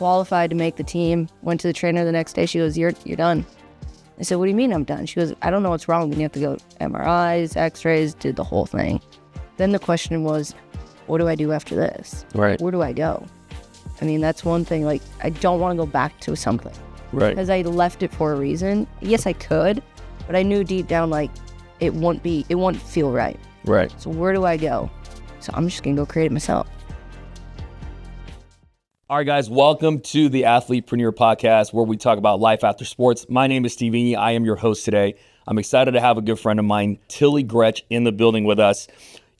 qualified to make the team. Went to the trainer the next day. She goes, you're done. I said, what do you mean I'm done? She goes, I don't know what's wrong. Then you have to go MRIs, x-rays, did the whole thing. Then the question was, what do I do after this? Right. Where do I go? I mean, that's one thing. Like, I don't want to go back to something. Right. Because I left it for a reason. Yes, I could, but I knew deep down, like, it wouldn't feel right. Right. So where do I go? So I'm just going to go create it myself. All right, guys, welcome to the Athletepreneur Podcast, where we talk about life after sports. My name is Stevie. I am your host today. I'm excited to have a good friend of mine, Tilly Gretsch, in the building with us.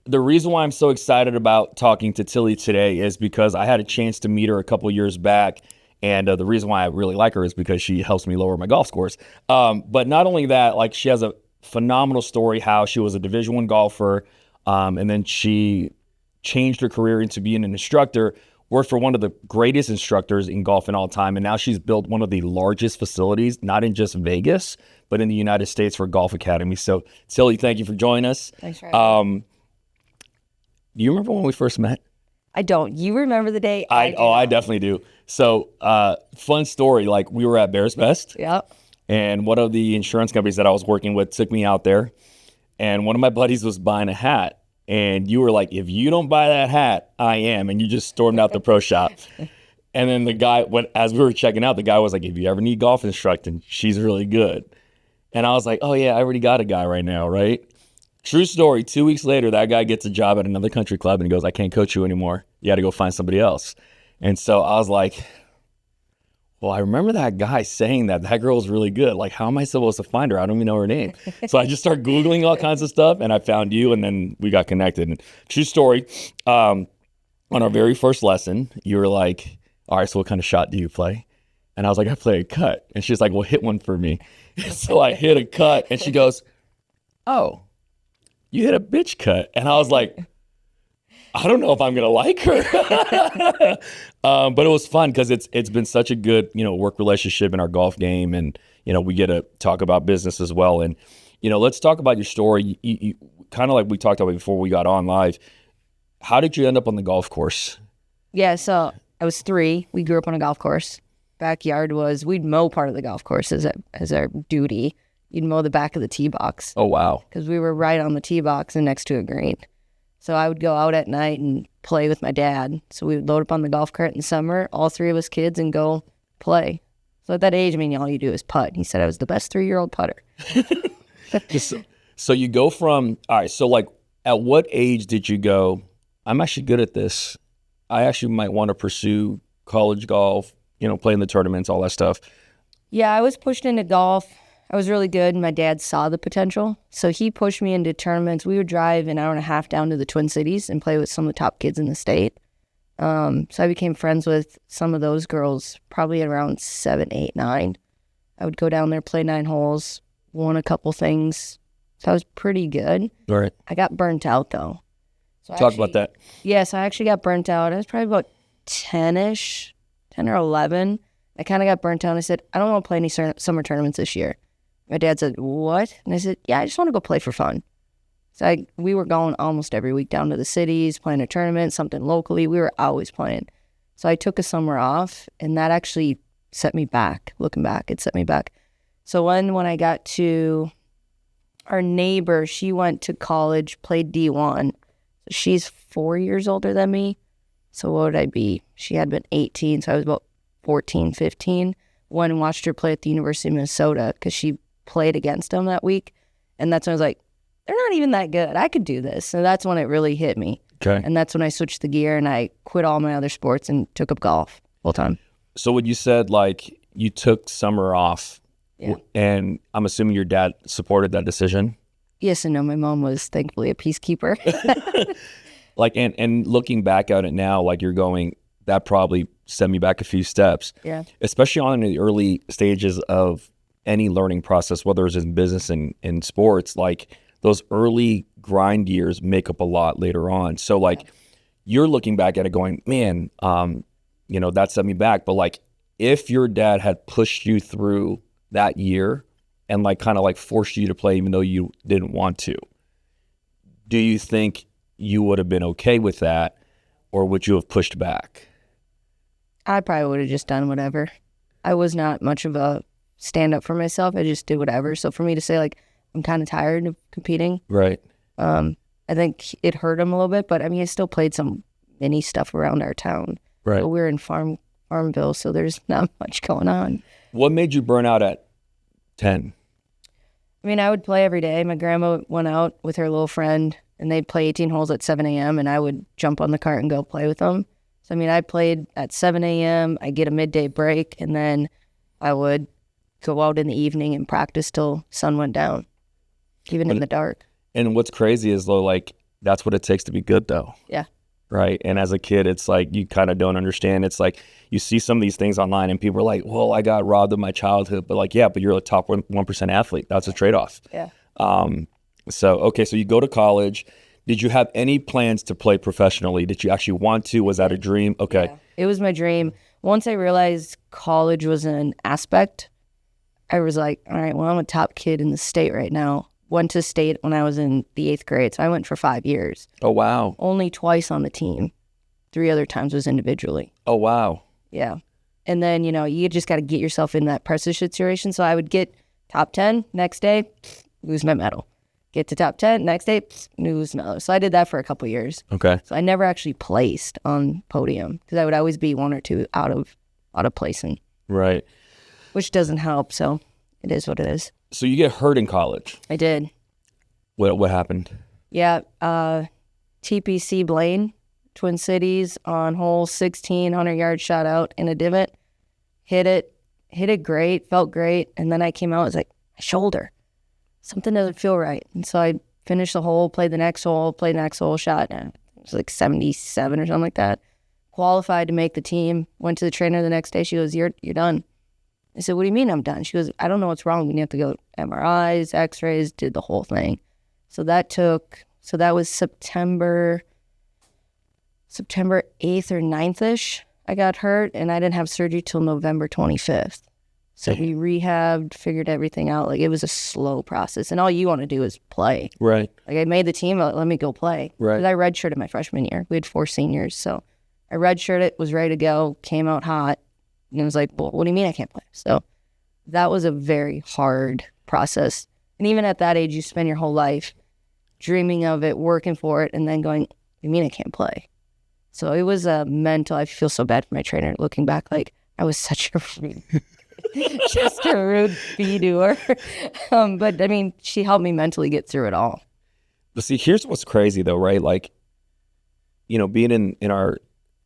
The reason why I'm so excited about talking to Tilly today is because I had a chance to meet her a couple years back. And the reason why I really like her is because she helps me lower my golf scores. But not only that, like, she has a phenomenal story how she was a Division I golfer, and then she changed her career into being an instructor, worked for one of the greatest instructors in golf in all time, and now she's built one of the largest facilities, not in just Vegas, but in the United States for golf academies. So, Tilly, thank you for joining us. Thanks for having me. Do you remember when we first met? I don't. You remember the day? I definitely do. So, fun story, like, we were at Bears Best. Yep. And one of the insurance companies that I was working with took me out there, and one of my buddies was buying a hat. And you were like, if you don't buy that hat, I am. And you just stormed out the pro shop. And then the guy, as we were checking out, the guy was like, if you ever need golf instructing, she's really good. And I was like, oh, yeah, I already got a guy right now, right? True story. 2 weeks later, that guy gets a job at another country club and he goes, I can't coach you anymore. You got to go find somebody else. And so I was like, well, I remember that guy saying that girl is really good. Like, how am I supposed to find her? I don't even know her name. So I just started Googling all kinds of stuff, and I found you, and then we got connected. And true story, on our very first lesson, you were like, all right, so what kind of shot do you play? And I was like, I play a cut. And she's like, well, hit one for me. So I hit a cut, and she goes, oh, you hit a bitch cut. And I was like, I don't know if I'm going to like her. But it was fun because it's been such a good, work relationship in our golf game. And, we get to talk about business as well. And, let's talk about your story. You kind of like we talked about before we got on live. How did you end up on the golf course? Yeah, so I was 3. We grew up on a golf course. Backyard we'd mow part of the golf course as our duty. You'd mow the back of the tee box. Oh, wow. Because we were right on the tee box and next to a green. So I would go out at night and play with my dad. So we would load up on the golf cart in the summer, all 3 of us kids, and go play. So at that age, all you do is putt. He said I was the best 3-year-old putter. So you go from, all right, so like at what age did you go, I'm actually good at this. I actually might want to pursue college golf, play in the tournaments, all that stuff. Yeah, I was pushed into golf. I was really good, and my dad saw the potential. So he pushed me into tournaments. We would drive an hour and a half down to the Twin Cities and play with some of the top kids in the state. So I became friends with some of those girls probably at around 7, 8, 9. I would go down there, play 9 holes, won a couple things. So I was pretty good. All right. I got burnt out, though. So Talk about that. Yes, I actually got burnt out. I was probably about 10-ish, 10 or 11. I kind of got burnt out. I said, I don't want to play any summer tournaments this year. My dad said, what? And I said, yeah, I just want to go play for fun. So we were going almost every week down to the cities, playing a tournament, something locally. We were always playing. So I took a summer off, and that actually set me back. Looking back, it set me back. So when I got to our neighbor, she went to college, played D1. She's 4 years older than me. So what would I be? She had been 18, so I was about 14, 15. Went and watched her play at the University of Minnesota because she played against them that week. And that's when I was like, they're not even that good. I could do this. So that's when it really hit me. Okay. And that's when I switched the gear and I quit all my other sports and took up golf full time. So when you said like you took summer off, yeah. And I'm assuming your dad supported that decision? Yes and no. My mom was thankfully a peacekeeper. Like, and looking back at it now, like you're going, that probably set me back a few steps. Yeah. Especially on the early stages of any learning process, whether it's in business and in sports, like those early grind years make up a lot later on. So like you're looking back at it going, man, that set me back. But like if your dad had pushed you through that year and like kind of like forced you to play even though you didn't want to, do you think you would have been okay with that, or would you have pushed back? I probably would have just done whatever. I was not much of a stand up for myself. I just did whatever. So for me to say like, I'm kind of tired of competing. Right. I think it hurt him a little bit, but I mean, I still played some mini stuff around our town. Right. But we're in Farmville, so there's not much going on. What made you burn out at 10? I mean, I would play every day. My grandma went out with her little friend, and they'd play 18 holes at 7 a.m., and I would jump on the cart and go play with them. So, I mean, I played at 7 a.m., I'd get a midday break, and then I would go out in the evening and practice till sun went down, even in the dark. And what's crazy is, though, like, that's what it takes to be good, though. Yeah. Right. And as a kid, it's like you kind of don't understand. It's like you see some of these things online and people are like, well, I got robbed of my childhood. But like, yeah, but you're a top 1% athlete. That's a trade-off. Yeah. So you go to college. Did you have any plans to play professionally? Did you actually want to? Was that a dream? Okay. Yeah. It was my dream. Once I realized college was an aspect, I was like, all right, well, I'm a top kid in the state right now. Went to state when I was in the 8th grade. So I went for 5 years. Oh, wow. Only twice on the team. 3 other times was individually. Oh, wow. Yeah. And then, you just got to get yourself in that pressure situation. So I would get top 10 next day, lose my medal. Get to top 10 next day, lose medal. So I did that for a couple years. Okay. So I never actually placed on podium because I would always be 1 or 2 out of placing. Right. Which doesn't help. So it is what it is. So you get hurt in college. I did. What happened? Yeah. TPC Blaine, Twin Cities on hole 16, 100-yard shot out in a divot. Hit it great, felt great. And then I came out, it was like, my shoulder. Something doesn't feel right. And so I finished the hole, played the next hole, shot. It was like 77 or something like that. Qualified to make the team. Went to the trainer the next day. She goes, you're done. I said, what do you mean I'm done? She goes, I don't know what's wrong. We have to go MRIs, x-rays, did the whole thing. So that was September 8th or 9th-ish. I got hurt, and I didn't have surgery till November 25th. So we rehabbed, figured everything out. Like, it was a slow process, and all you want to do is play. Right. Like, I made the team, let me go play. Right. Because I redshirted my freshman year. We had 4 seniors, so I redshirted, was ready to go, came out hot. And it was like, well, what do you mean I can't play? So that was a very hard process. And even at that age, you spend your whole life dreaming of it, working for it, and then going, you mean I can't play? So it was a mental, I feel so bad for my trainer looking back, like I was such a just a rude bee-doer. But I mean, she helped me mentally get through it all. But see, here's what's crazy though, right? Like, being in our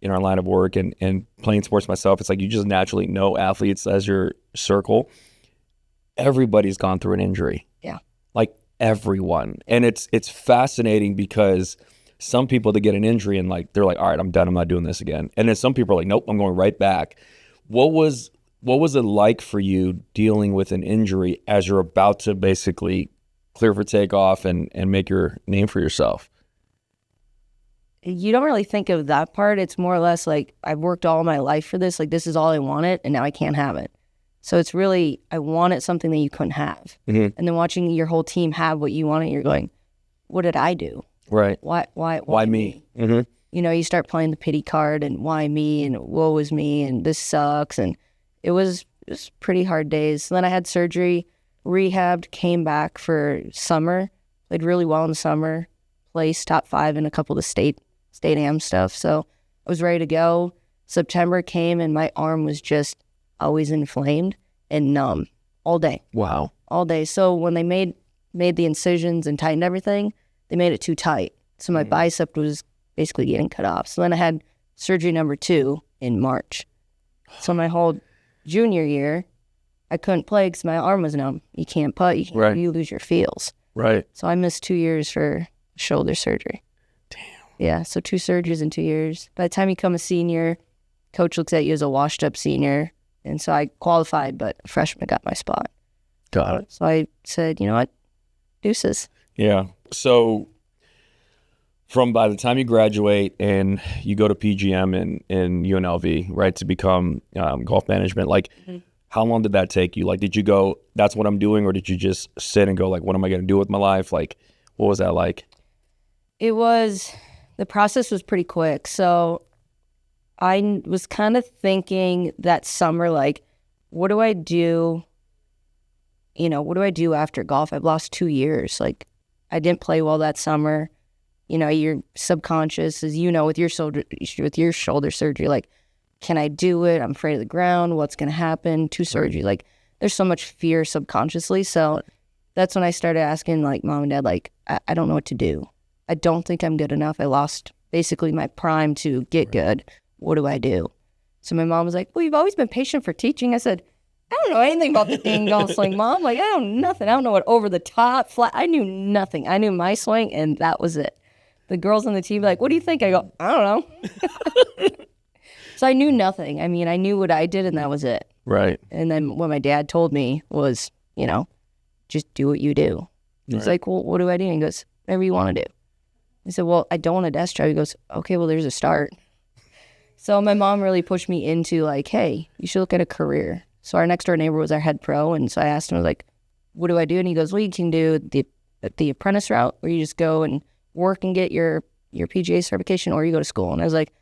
line of work and playing sports myself, it's like you just naturally know athletes as your circle. Everybody's gone through an injury. Yeah. Like everyone. And it's fascinating because some people, they get an injury and like they're like, all right, I'm done. I'm not doing this again. And then some people are like, nope, I'm going right back. What was it like for you dealing with an injury as you're about to basically clear for takeoff and make your name for yourself? You don't really think of that part. It's more or less like I've worked all my life for this. Like, this is all I wanted, and now I can't have it. So it's really, I wanted something that you couldn't have. Mm-hmm. And then watching your whole team have what you wanted, you're going, what did I do? Right. Why me? Mm-hmm. You start playing the pity card and why me and woe is me and this sucks. And it was pretty hard days. So then I had surgery, rehabbed, came back for summer, played really well in the summer, placed top 5 in a couple of the state am stuff. So I was ready to go. September came and my arm was just always inflamed and numb all day. Wow. All day. So when they made the incisions and tightened everything, they made it too tight. So my bicep was basically getting cut off. So then I had surgery number 2 in March. So my whole junior year, I couldn't play because my arm was numb. You can't putt. You lose your feels. Right. So I missed 2 years for shoulder surgery. Damn. Yeah, so 2 surgeries in 2 years. By the time you become a senior, coach looks at you as a washed-up senior. And so I qualified, but a freshman got my spot. Got it. So I said, you know what? Deuces. Yeah. So by the time you graduate and you go to PGM in UNLV, right, to become golf management, like how long did that take you? Like, did you go, that's what I'm doing, or did you just sit and go, like, what am I going to do with my life? Like, what was that like? The process was pretty quick. So I was kind of thinking that summer, like, what do I do? What do I do after golf? I've lost 2 years. Like, I didn't play well that summer. Your subconscious, as with your shoulder surgery, like, can I do it? I'm afraid of the ground. What's going to happen to surgery? Like, there's so much fear subconsciously. So that's when I started asking, like, mom and dad, like, I don't know what to do. I don't think I'm good enough. I lost basically my prime to get good. What do I do? So my mom was like, well, you've always been patient for teaching. I said, I don't know anything about the dang golf swing, Mom. Like, I don't know nothing. I don't know what over the top, flat. I knew nothing. I knew my swing, and that was it. The girls on the team were like, what do you think? I go, I don't know. So I knew nothing. I mean, I knew what I did, and that was it. Right. And then what my dad told me was, just do what you do. He's like, well, what do I do? And he goes, whatever you want to do. I said, well, I don't want a desk job. He goes, okay, well, there's a start. So my mom really pushed me into, like, hey, you should look at a career. So our next door neighbor was our head pro. And so I asked him, I was like, what do I do? And he goes, well, you can do the apprentice route, where you just go and work and get your PGA certification, or you go to school. And I was like,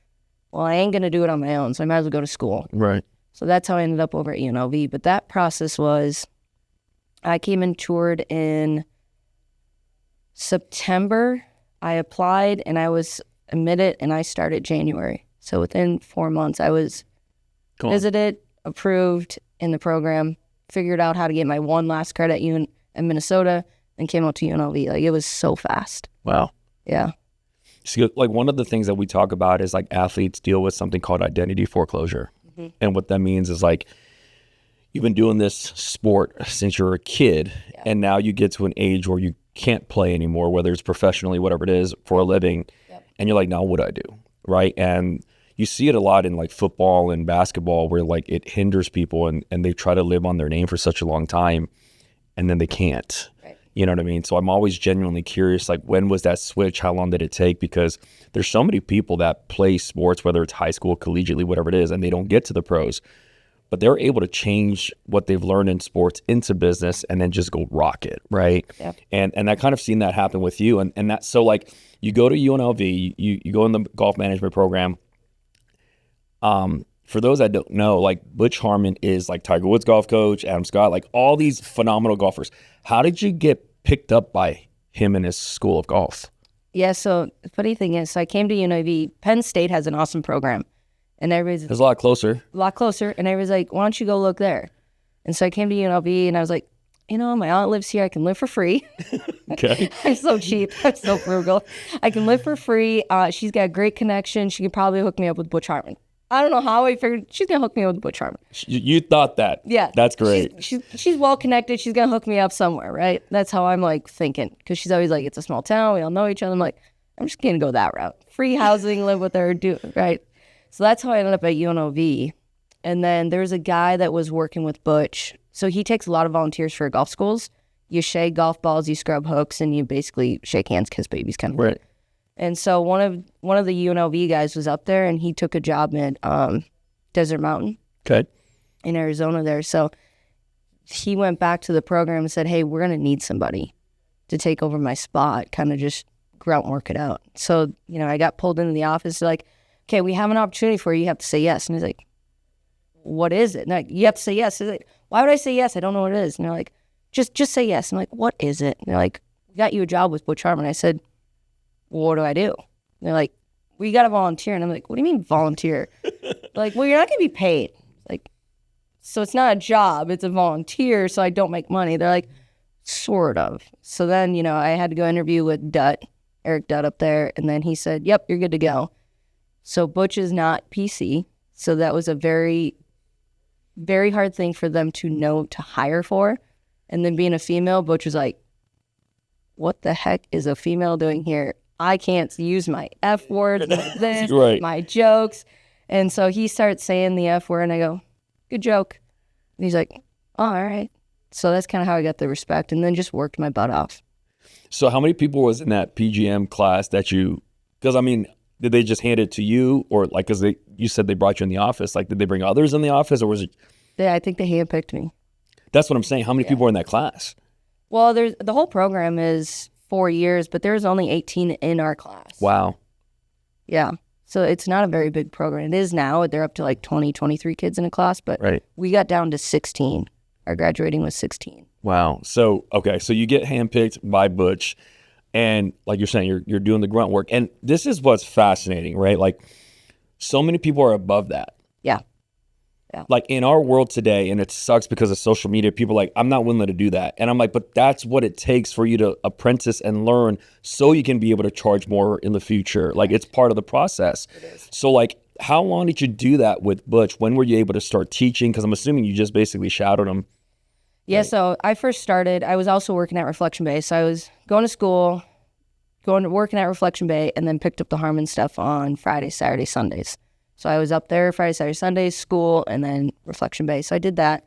well, I ain't going to do it on my own, so I might as well go to school. Right. So that's how I ended up over at UNLV. But that process was, I came and toured in September. I applied and I was admitted, and I started January. So within 4 months, I was visited, approved in the program, figured out how to get my one last credit in Minnesota, and came out to UNLV. Like, it was so fast. Wow. Yeah. So, like, one of the things that we talk about is, like, athletes deal with something called identity foreclosure. Mm-hmm. And what that means is, like, you've been doing this sport since you're a kid, and now you get to an age where you can't play anymore, whether it's professionally, whatever it is, for a living. Yep. And you're like, now what do I do? Right. And you see it a lot in, like, football and basketball, where, like, it hinders people, and they try to live on their name for such a long time, and then they can't. Right. You know what I mean? So I'm always genuinely curious, like, when was that switch? How long did it take? Because there's so many people that play sports, whether it's high school, collegiately, whatever it is, and they don't get to the pros, but they're able to change what they've learned in sports into business and then just go rock it, right? Yep. And I kind of seen that happen with you. And that, so, like, you go to UNLV, you go in the golf management program. For those that don't know, like, Butch Harmon is, like, Tiger Woods golf coach, Adam Scott, like, all these phenomenal golfers. How did you get picked up by him and his school of golf? Yeah, so the funny thing is, so I came to UNLV. Penn State has an awesome program. And everybody's... It's a lot closer. And everybody's like, why don't you go look there? And so I came to UNLV, and I was like, my aunt lives here. I can live for free. Okay. I'm so cheap. I'm so frugal. I can live for free. She's got a great connection. She could probably hook me up with Butch Harmon. I don't know how I figured she's going to hook me up with Butch Harmon. You thought that? Yeah. That's great. She's well connected. She's going to hook me up somewhere, right? That's how I'm, like, thinking. Because she's always like, it's a small town. We all know each other. I'm like, I'm just going to go that route. Free housing, live with her, do it, right? So that's how I ended up at UNLV. And then there's a guy that was working with Butch. So he takes a lot of volunteers for golf schools. You shake golf balls, you scrub hooks, and you basically shake hands, kiss babies kind of thing. Right. And so one of the UNLV guys was up there, and he took a job at Desert Mountain. Okay. In Arizona there. So he went back to the program and said, hey, we're going to need somebody to take over my spot, kind of just go out and work it out. So, I got pulled into the office, like, okay, we have an opportunity for you. You have to say yes. And he's like, what is it? And like, you have to say yes. He's like, why would I say yes? I don't know what it is. And they're like, just say yes. I'm like, what is it? And they're like, we got you a job with Butch Harmon. I said, well, what do I do? And they're like, well, you got to volunteer. And I'm like, what do you mean volunteer? Like, well, you're not going to be paid. Like, so it's not a job. It's a volunteer, so I don't make money. They're like, sort of. So then, I had to go interview with Eric Dutt up there. And then he said, yep, you're good to go. So Butch is not PC, so that was a very, very hard thing for them to know to hire for. And then being a female, Butch was like, what the heck is a female doing here? I can't use my F words, this, right. My jokes. And so he starts saying the F word, and I go, good joke. And he's like, oh, all right. So that's kind of how I got the respect, and then just worked my butt off. So how many people was in that PGM class that because, I mean, did they just hand it to you, or, like, because you said they brought you in the office, like, did they bring others in the office, or was it? Yeah, I think they handpicked me. That's what I'm saying. How many people were in that class? Well, the whole program is 4 years, but there's only 18 in our class. Wow. Yeah. So it's not a very big program. It is now. They're up to like 20, 23 kids in a class, but we got down to 16. Our graduating was 16. Wow. So, okay. So you get handpicked by Butch, and like you're saying, you're doing the grunt work. And this is what's fascinating, right? Like, so many people are above that. Yeah. Like in our world today, and it sucks because of social media, people are like, I'm not willing to do that. And I'm like, but that's what it takes for you to apprentice and learn so you can be able to charge more in the future. Like, it's part of the process. So like, how long did you do that with Butch? When were you able to start teaching? Because I'm assuming you just basically shadowed him. Yeah, right. So I first started, I was also working at Reflection Bay. So I was going to school, working at Reflection Bay, and then picked up the Harmon stuff on Fridays, Saturdays, Sundays. So I was up there Friday, Saturday, Sundays, school, and then Reflection Bay. So I did that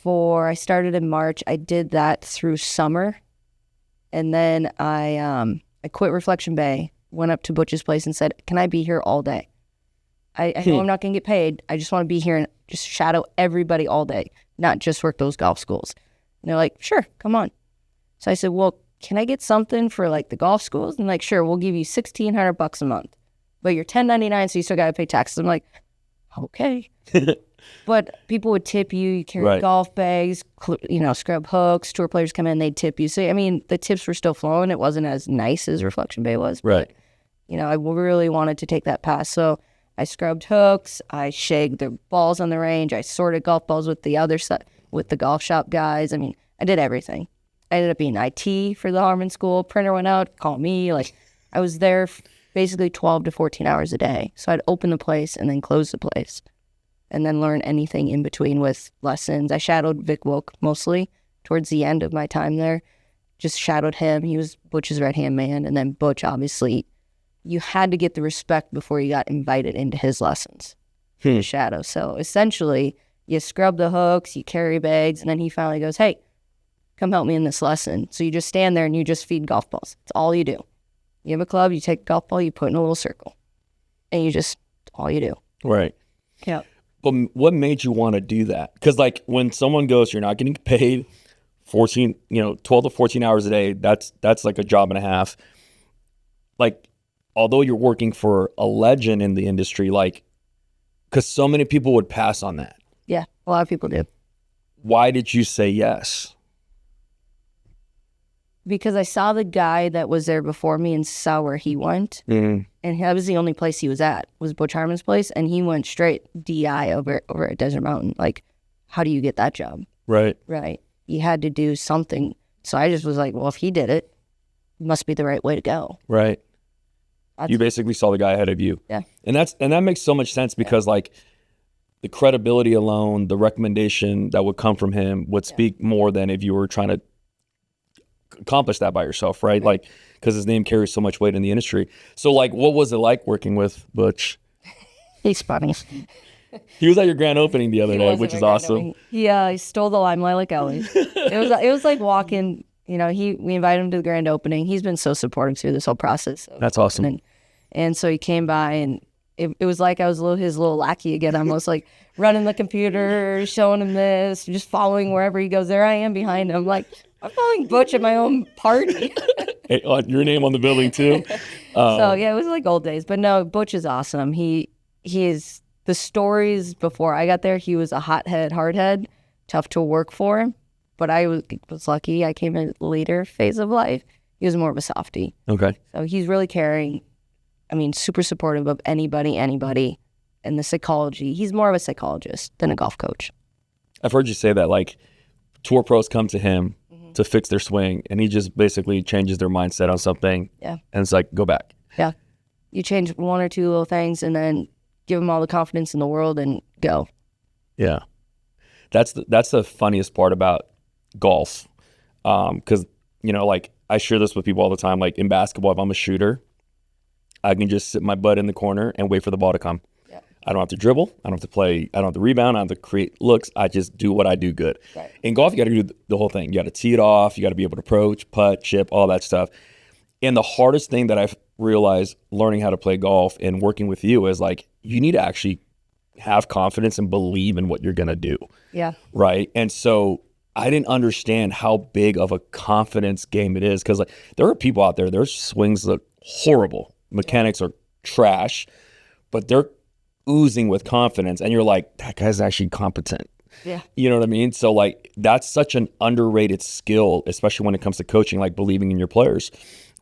I started in March. I did that through summer. And then I quit Reflection Bay, went up to Butch's place and said, can I be here all day? I know I'm not going to get paid. I just want to be here and just shadow everybody all day, not just work those golf schools. And they're like, sure, come on. So I said, well, can I get something for like the golf schools? And like, sure, we'll give you $1,600 a month. But you're $10.99, so you still got to pay taxes. I'm like, okay. But people would tip you. You carry golf bags, scrub hooks. Tour players come in, they'd tip you. So, I mean, the tips were still flowing. It wasn't as nice as Reflection Bay was. Right. But, I really wanted to take that pass. So I scrubbed hooks. I shagged the balls on the range. I sorted golf balls with the other side, with the golf shop guys. I mean, I did everything. I ended up being IT for the Harmon School. Printer went out, called me. Like, I was there basically 12 to 14 hours a day. So I'd open the place and then close the place and then learn anything in between with lessons. I shadowed Vic Wilk mostly towards the end of my time there. Just shadowed him. He was Butch's right-hand man. And then Butch, obviously, you had to get the respect before you got invited into his lessons to shadow. So essentially, you scrub the hooks, you carry bags, and then he finally goes, hey, come help me in this lesson. So you just stand there and you just feed golf balls. That's all you do. You have a club, you take a golf ball, you put in a little circle. And all you do. Right. Yeah. But what made you want to do that? Because like when someone goes, you're not getting paid 12 to 14 hours a day, that's like a job and a half. Like, although you're working for a legend in the industry, like, because so many people would pass on that. Yeah, a lot of people do. Why did you say yes? Because I saw the guy that was there before me and saw where he went. Mm-hmm. And that was the only place he was at, was Butch Harmon's place. And he went straight DI over at Desert Mountain. Like, how do you get that job? Right. Right. You had to do something. So I just was like, well, if he did it, it must be the right way to go. Right. You basically saw the guy ahead of you. Yeah. And that makes so much sense because like the credibility alone, the recommendation that would come from him would speak more than if you were trying to accomplish that by yourself, right? Like, because his name carries so much weight in the industry. So like, what was it like working with Butch? He's funny. He was at your grand opening the other day, which is awesome. Yeah, he stole the limelight like Ellie. It was like walking, we invited him to the grand opening. He's been so supportive through this whole process. That's awesome. And so he came by and it was like I was his little lackey again, almost like running the computer, showing him this, just following wherever he goes. There I am behind him, like, I'm following Butch at my own party. Hey, your name on the building too. So yeah, it was like old days. But no, Butch is awesome. He is, the stories before I got there, he was a hothead, hardhead, tough to work for. But I was lucky. I came in later phase of life. He was more of a softie. Okay. So he's really caring. I mean, super supportive of anybody. And the psychology. He's more of a psychologist than a golf coach. I've heard you say that, like, tour pros come to him to fix their swing, and he just basically changes their mindset on something. Yeah. And it's like, go back. Yeah. You change one or two little things and then give them all the confidence in the world and go. Yeah. That's the funniest part about golf. Because, like, I share this with people all the time. Like, in basketball, if I'm a shooter, I can just sit my butt in the corner and wait for the ball to come. I don't have to dribble. I don't have to play. I don't have to rebound. I don't have to create looks. I just do what I do good. Right. In golf, you got to do the whole thing. You got to tee it off. You got to be able to approach, putt, chip, all that stuff. And the hardest thing that I've realized learning how to play golf and working with you is like, you need to actually have confidence and believe in what you're going to do. Yeah. Right. And so I didn't understand how big of a confidence game it is. Cause like there are people out there, their swings look horrible. Mechanics are trash, but they're oozing with confidence. And you're like, that guy's actually competent. Yeah. You know what I mean? So like, that's such an underrated skill, especially when it comes to coaching, like believing in your players.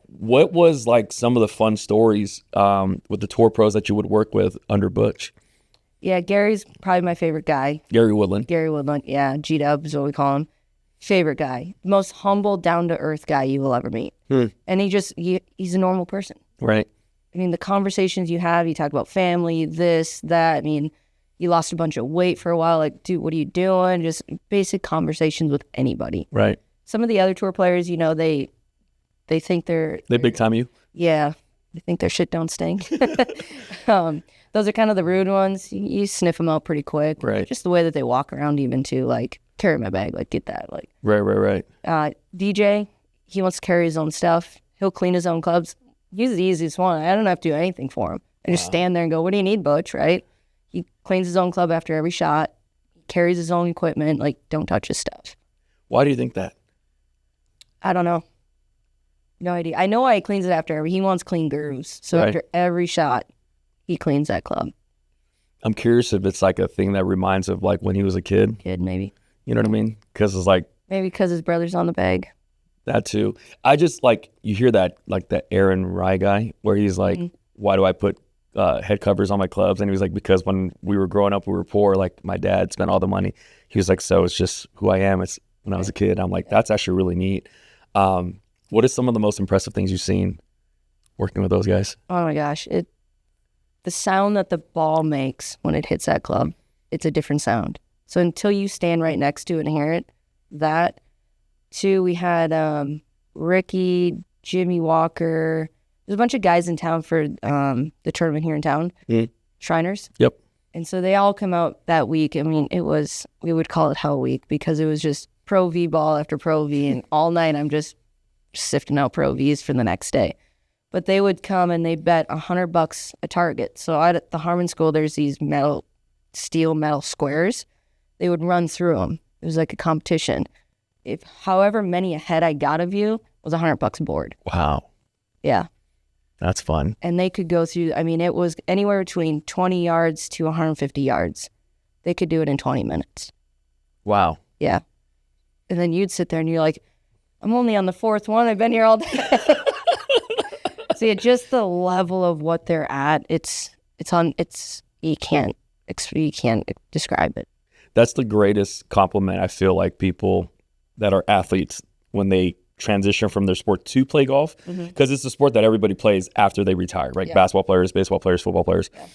What was like some of the fun stories with the tour pros that you would work with under Butch? Yeah, Gary's probably my favorite guy. Gary Woodland. Gary Woodland, yeah, G-Dub is what we call him. Favorite guy. Most humble, down-to-earth guy you will ever meet. And he's a normal person. Right. I mean, the conversations you have, you talk about family, this, that. I mean, you lost a bunch of weight for a while. Like, dude, what are you doing? Just basic conversations with anybody. Right. Some of the other tour players, you know, they think They big time you? Yeah. They think their shit don't stink. Those are kind of the rude ones. You sniff them out pretty quick. Right. Just the way that they walk around even too, like, carry my bag, like, get that. Like, Right. DJ, he wants to carry his own stuff. He'll clean his own clubs. He's the easiest one. I don't have to do anything for him. I just stand there and go, what do you need, Butch, right? He cleans his own club after every shot. He carries his own equipment. Like, don't touch his stuff. Why do you think that? I don't know. No idea. I know why he cleans it after he wants clean grooves. So Right. after every shot, he cleans that club. I'm curious if it's like a thing that reminds of like when he was a kid. Kid, maybe. You know what I mean? Because it's like Maybe because his brother's on the bag. that too. I just like, you hear that, like that Aaron Rye guy where he's like, why do I put head covers on my clubs? And he was like, because when we were growing up, we were poor. Like my dad spent all the money. He was like, so it's just who I am. It's when I was a kid. I'm like, that's actually really neat. What is some of the most impressive things you've seen working with those guys? Oh my gosh. The sound that the ball makes when it hits that club, it's a different sound. So until you stand right next to it and hear it, that. Two, we had Ricky, Jimmy Walker. There's a bunch of guys in town for the tournament here in town, Shriners. Yep. And so they all come out that week. I mean, we would call it Hell Week because it was just Pro V ball after Pro V. And all night I'm just sifting out Pro Vs for the next day. But they would come and they bet $100 a target. So at the Harmon School, there's these steel metal squares. They would run through them. It was like a competition. If however many ahead I got of you was $100 board. Wow. Yeah. That's fun. And they could go through, I mean, it was anywhere between 20 yards to 150 yards. They could do it in 20 minutes. Wow. Yeah. And then you'd sit there and you're like, I'm only on the fourth one. I've been here all day. So yeah, just the level of what they're at, you can't describe it. That's the greatest compliment I feel like people that are athletes when they transition from their sport to play golf, because it's a sport that everybody plays after they retire, right? Yeah. Basketball players, baseball players, football players. Yeah.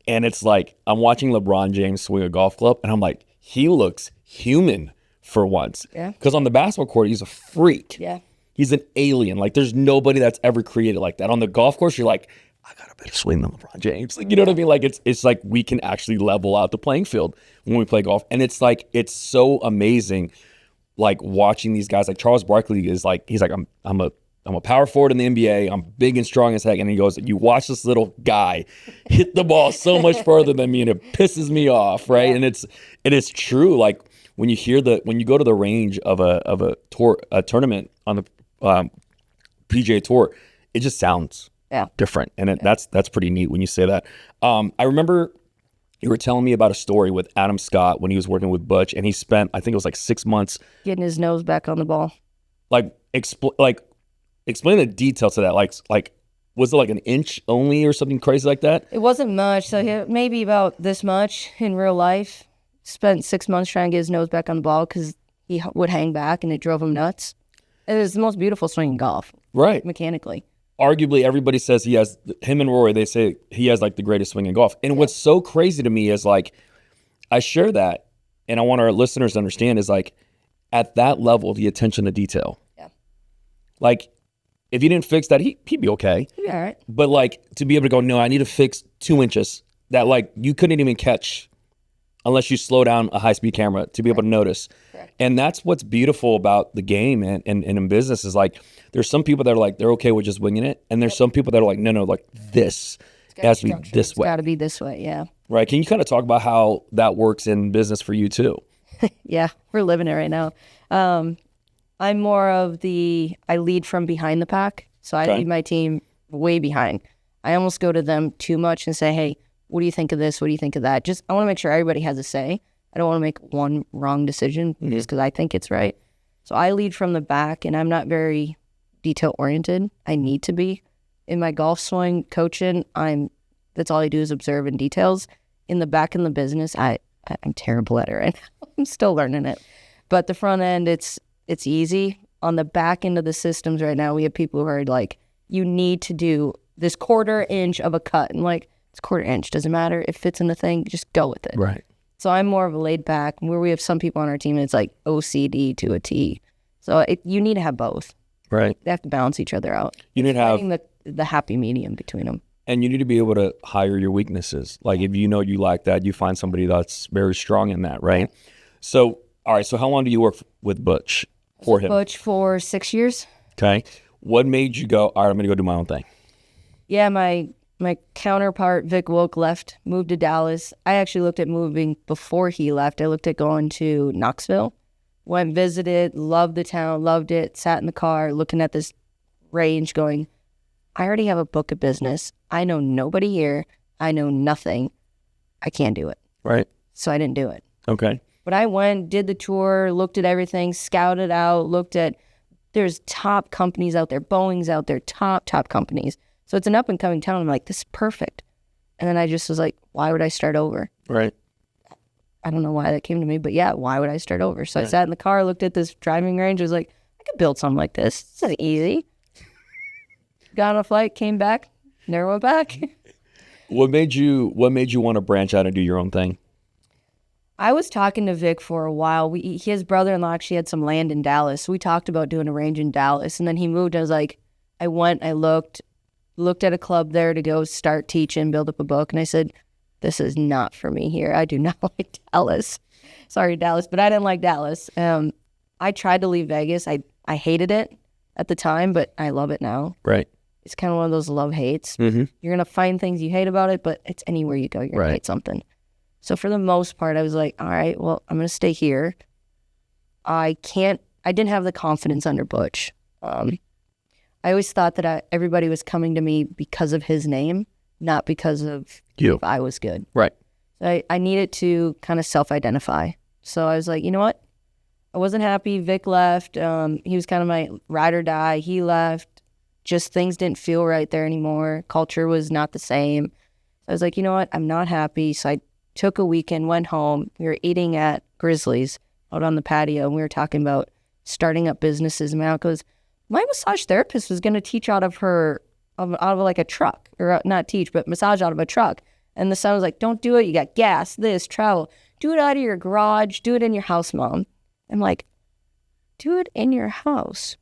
And it's like, I'm watching LeBron James swing a golf club and I'm like, he looks human for once. Yeah. Because on the basketball court, he's a freak. Yeah. He's an alien. Like, there's nobody that's ever created like that. On the golf course, you're like, I got a better swing than LeBron James. Like, you know what I mean? Like, it's like we can actually level out the playing field when we play golf. And it's like, it's so amazing, like watching these guys. Like Charles Barkley is like, he's like, I'm a power forward in the NBA. I'm big and strong as heck. And he goes, you watch this little guy hit the ball so much further than me, and it pisses me off, right? Yeah. And it is true. Like when you go to the range of a tournament on the PGA Tour, it just sounds different. And that's pretty neat when you say that. I remember you were telling me about a story with Adam Scott when he was working with Butch, and he spent, I think it was like 6 months getting his nose back on the ball. Explain the details to that. Like, was it like an inch only or something crazy like that? It wasn't much. So maybe about this much in real life. Spent 6 months trying to get his nose back on the ball because he would hang back and it drove him nuts. It was the most beautiful swing in golf. Right. Mechanically. Arguably, everybody says him and Rory, they say he has like the greatest swing in golf. And what's so crazy to me is like, I share that, and I want our listeners to understand is like, at that level, the attention to detail. Yeah. Like, if you didn't fix that, he'd be okay. He'd be all right. But like, to be able to go, no, I need to fix 2 inches that like you couldn't even catch unless you slow down a high-speed camera to be able to notice. Correct. And that's what's beautiful about the game and in business is like, there's some people that are like, they're okay with just winging it. And there's some people that are like, no, like this has to be this way. It's got to be this way, yeah. Right. Can you kind of talk about how that works in business for you too? Yeah, we're living it right now. I'm more of I lead from behind the pack. So I lead my team way behind. I almost go to them too much and say, hey, what do you think of this? What do you think of that? Just, I want to make sure everybody has a say. I don't want to make one wrong decision just because I think it's right. So I lead from the back, and I'm not very detail oriented. I need to be. In my golf swing coaching, that's all I do is observe in details. In the back in the business, I'm terrible at it right now. I'm still learning it. But the front end, it's easy. On the back end of the systems right now, we have people who are like, you need to do this 1/4 inch of a cut. And like, it's 1/4 inch. Doesn't matter. It fits in the thing. Just go with it. Right. So I'm more of a laid back, where we have some people on our team, it's like OCD to a T. So you need to have both. Right. They have to balance each other out. You need to have the happy medium between them. And you need to be able to hire your weaknesses. Like if you know you like that, you find somebody that's very strong in that, right? So, all right. So how long do you work with Butch for him? Butch for 6 years. Okay. What made you go, all right, I'm going to go do my own thing? Yeah, my counterpart, Vic Wilk, left, moved to Dallas. I actually looked at moving before he left. I looked at going to Knoxville. Went, visited, loved the town, loved it, sat in the car, looking at this range going, I already have a book of business. I know nobody here. I know nothing. I can't do it. Right. So I didn't do it. Okay. But I went, did the tour, looked at everything, scouted out, looked at, there's top companies out there. Boeing's out there, top companies. So it's an up and coming town. I'm like, this is perfect. And then I just was like, why would I start over? Right. I don't know why that came to me, but yeah, why would I start over? So I sat in the car, looked at this driving range. I was like, I could build something like this. This is easy. Got on a flight, came back, never went back. What made you want to branch out and do your own thing? I was talking to Vic for a while. His brother-in-law actually had some land in Dallas. So we talked about doing a range in Dallas. And then he moved. I was like, I looked at a club there to go start teaching, build up a book. And I said, this is not for me here. I do not like Dallas. Sorry, Dallas, but I didn't like Dallas. I tried to leave Vegas. I hated it at the time, but I love it now. Right. It's kind of one of those love-hates. Mm-hmm. You're going to find things you hate about it, but it's anywhere you go, you're going to hate something. So for the most part, I was like, all right, well, I'm going to stay here. I didn't have the confidence under Butch. I always thought that everybody was coming to me because of his name, not because of if I was good. Right. So I needed to kind of self-identify. So I was like, you know what? I wasn't happy. Vic left. He was kind of my ride or die. He left. Just things didn't feel right there anymore. Culture was not the same. So I was like, you know what? I'm not happy. So I took a weekend, went home. We were eating at Grizzlies out on the patio, and we were talking about starting up businesses. And my aunt goes, my massage therapist was going to teach out of like a truck, or not teach, but massage out of a truck. And the son was like, don't do it. You got gas, this, travel. Do it out of your garage. Do it in your house, Mom. I'm like, do it in your house?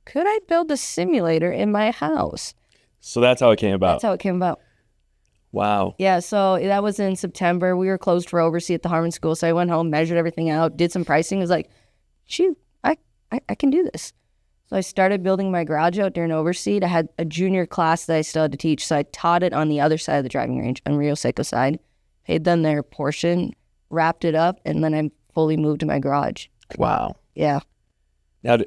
Could I build a simulator in my house? So that's how it came about. That's how it came about. Wow. Yeah, so that was in September. We were closed for oversee at the Harmon School, so I went home, measured everything out, did some pricing. I was like, shoot, I can do this. So I started building my garage out during overseed. I had a junior class that I still had to teach, so I taught it on the other side of the driving range, on Rio Seco side, paid them their portion, wrapped it up, and then I fully moved to my garage. Wow. Yeah. Now,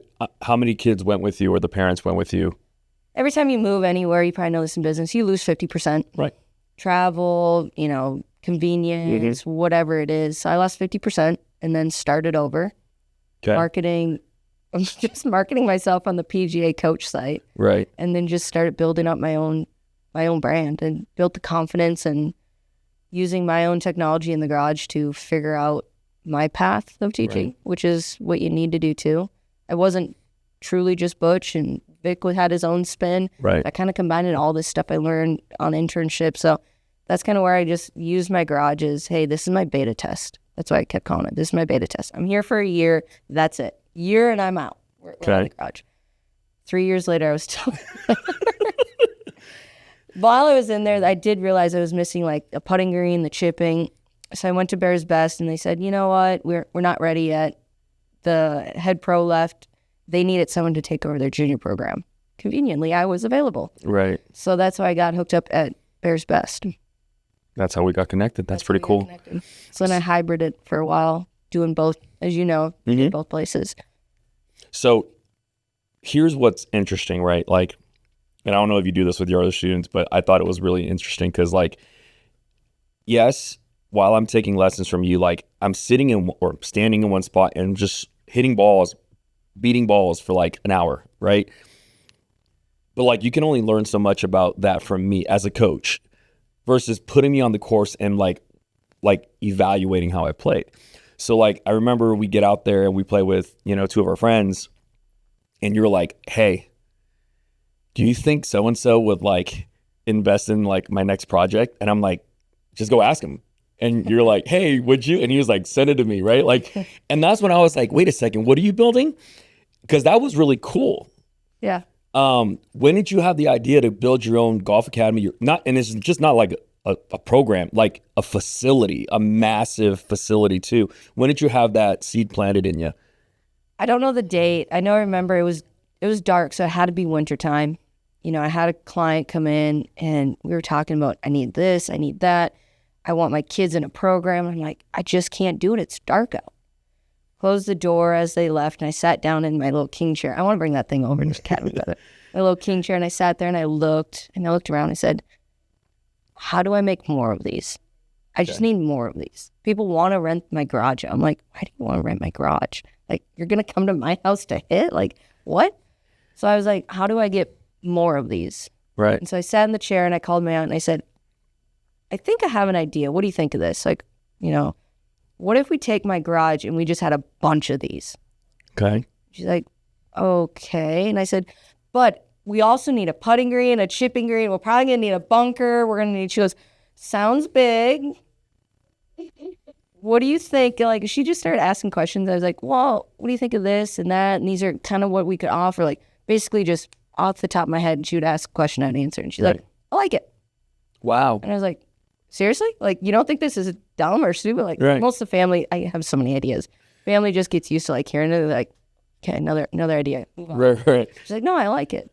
how many kids went with you, or the parents went with you? Every time you move anywhere, you probably know this in business, you lose 50%. Right. Travel, convenience, whatever it is. So I lost 50% and then started over. Okay. Marketing. I'm just marketing myself on the PGA coach site. Right. And then just started building up my own brand and built the confidence and using my own technology in the garage to figure out my path of teaching, which is what you need to do too. I wasn't truly just Butch, and Vic had his own spin. Right. I kind of combined all this stuff I learned on internship. So that's kind of where I just used my garage as, hey, this is my beta test. That's why I kept calling it. This is my beta test. I'm here for a year. That's it. Year and I'm out. We're out of the garage. 3 years later, I was still While I was in there, I did realize I was missing like a putting green, the chipping. So I went to Bears Best, and they said, you know what? We're not ready yet. The head pro left. They needed someone to take over their junior program. Conveniently, I was available. Right. So that's why I got hooked up at Bears Best. That's how we got connected. That's pretty cool. So then I hybrided for a while, doing both, as you know, in both places. So here's what's interesting, right? Like, and I don't know if you do this with your other students, but I thought it was really interesting because, like, yes, while I'm taking lessons from you, like, I'm sitting in or standing in one spot and just hitting balls, beating balls for like an hour, right? But like, you can only learn so much about that from me as a coach versus putting me on the course and like evaluating how I played. So like, I remember we get out there and we play with, you know, two of our friends, and you're like, hey, do you think so-and-so would like invest in like my next project? And I'm like, just go ask him. And you're like, hey, would you? And he was like, send it to me, right? Like, and that's when I was like, wait a second, what are you building? Because that was really cool. Yeah. When did you have the idea to build your own golf academy? And it's just not like a program, like a facility, a massive facility too. When did you have that seed planted in you? I don't know the date. I remember it was dark, so it had to be wintertime. You know, I had a client come in and we were talking about, I need this, I need that. I want my kids in a program. I'm like, I just can't do it. It's dark out. Closed the door as they left, and I sat down in my little king chair. I want to bring that thing over to the academy together. My little king chair, and I sat there and I looked around and I said, how do I make more of these? I just need more of these. People want to rent my garage. I'm like, why do you want to rent my garage? Like, you're going to come to my house to hit? Like, what? So I was like, how do I get more of these? Right. And so I sat in the chair and I called my aunt and I said, I think I have an idea. What do you think of this? Like, you know, what if we take my garage and we just had a bunch of these? Okay. She's like, okay. And I said, but we also need a putting green, a chipping green. We're probably going to need a bunker. We're going to need, she goes, sounds big. What do you think? Like, she just started asking questions. I was like, well, what do you think of this and that? And these are kind of what we could offer. Like, basically just off the top of my head, and she would ask a question, I'd answer. And she's like, I like it. Wow. And I was like, seriously? Like, you don't think this is dumb or stupid? Like, most of the family, I have so many ideas. Family just gets used to like hearing it. Like, okay, another idea. Right. She's like, no, I like it.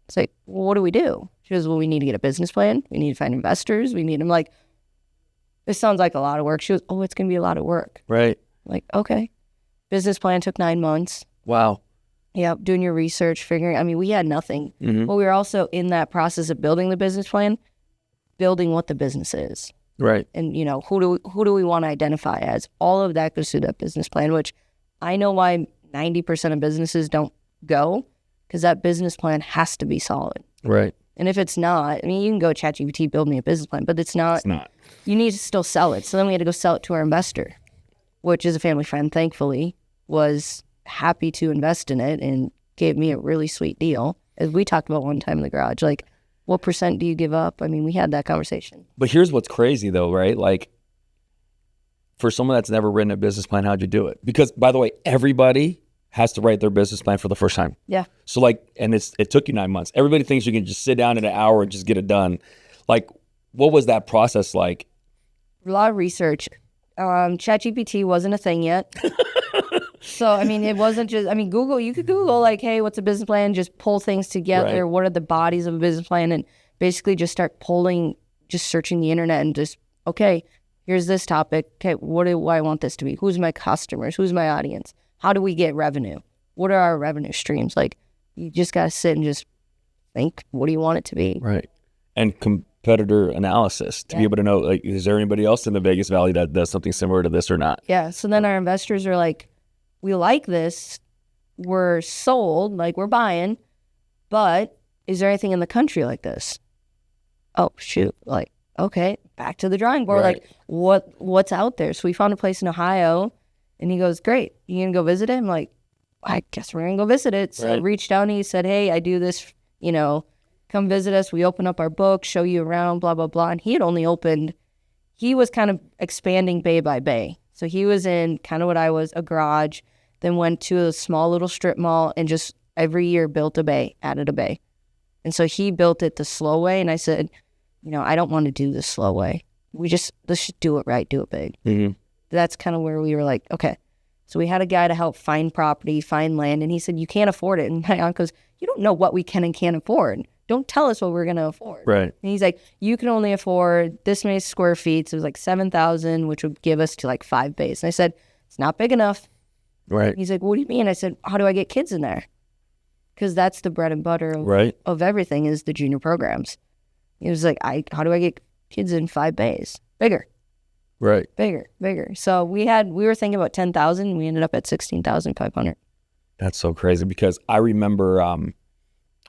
It's like, well, what do we do? She goes, well, we need to get a business plan. We need to find investors. I'm like, this sounds like a lot of work. She goes, oh, it's going to be a lot of work. Right. I'm like, okay. Business plan took 9 months. Wow. Yeah, doing your research, figuring. I mean, we had nothing. Mm-hmm. But we were also in that process of building the business plan, building what the business is. Right. And, you know, who do we want to identify as? All of that goes through that business plan, which I know why 90% of businesses don't go, because that business plan has to be solid. Right. And if it's not, I mean, you can go ChatGPT, build me a business plan, but it's not. You need to still sell it. So then we had to go sell it to our investor, which is a family friend, thankfully, was happy to invest in it and gave me a really sweet deal. As we talked about one time in the garage, like, what % do you give up? I mean, we had that conversation. But here's what's crazy though, right? Like, for someone that's never written a business plan, how'd you do it? Because, by the way, everybody has to write their business plan for the first time. Yeah. So like, and it took you 9 months. Everybody thinks you can just sit down in an hour and just get it done. Like, what was that process like? A lot of research. ChatGPT wasn't a thing yet. So, I mean, it wasn't just, I mean, Google, you could Google like, hey, what's a business plan? Just pull things together. Right. What are the bodies of a business plan? And basically just start just searching the internet and just, okay, here's this topic. Okay, what do I want this to be? Who's my customers? Who's my audience? How do we get revenue? What are our revenue streams? Like, you just got to sit and just think, what do you want it to be? Right. And competitor analysis to be able to know, like, is there anybody else in the Vegas Valley that does something similar to this or not? Yeah. So then our investors are like, we like this. We're sold, like we're buying, but is there anything in the country like this? Oh, shoot. Like, okay, back to the drawing board. Right. Like, what's out there? So we found a place in Ohio, and he goes, great. You gonna go visit it? I'm like, I guess we're gonna go visit it. So I reached out and he said, hey, I do this, you know, come visit us. We open up our book, show you around, blah, blah, blah. And he was kind of expanding bay by bay. So he was in kind of what I was, a garage, then went to a small little strip mall and just every year built a bay, added a bay. And so he built it the slow way. And I said, you know, I don't want to do the slow way. Let's just do it right, do it big. Mm-hmm. That's kind of where we were like, okay. So we had a guy to help find property, find land. And he said, you can't afford it. And my aunt goes, you don't know what we can and can't afford. Don't tell us what we're going to afford. Right. And he's like, you can only afford this many square feet. So it was like 7,000, which would give us to like 5 bays. And I said, it's not big enough. Right. He's like, what do you mean? I said, how do I get kids in there? because that's the bread and butter of everything is the junior programs. It was like, how do I get kids in 5 bays? Bigger. Right. Bigger. So we were thinking about 10,000. We ended up at 16,500. That's so crazy, because I remember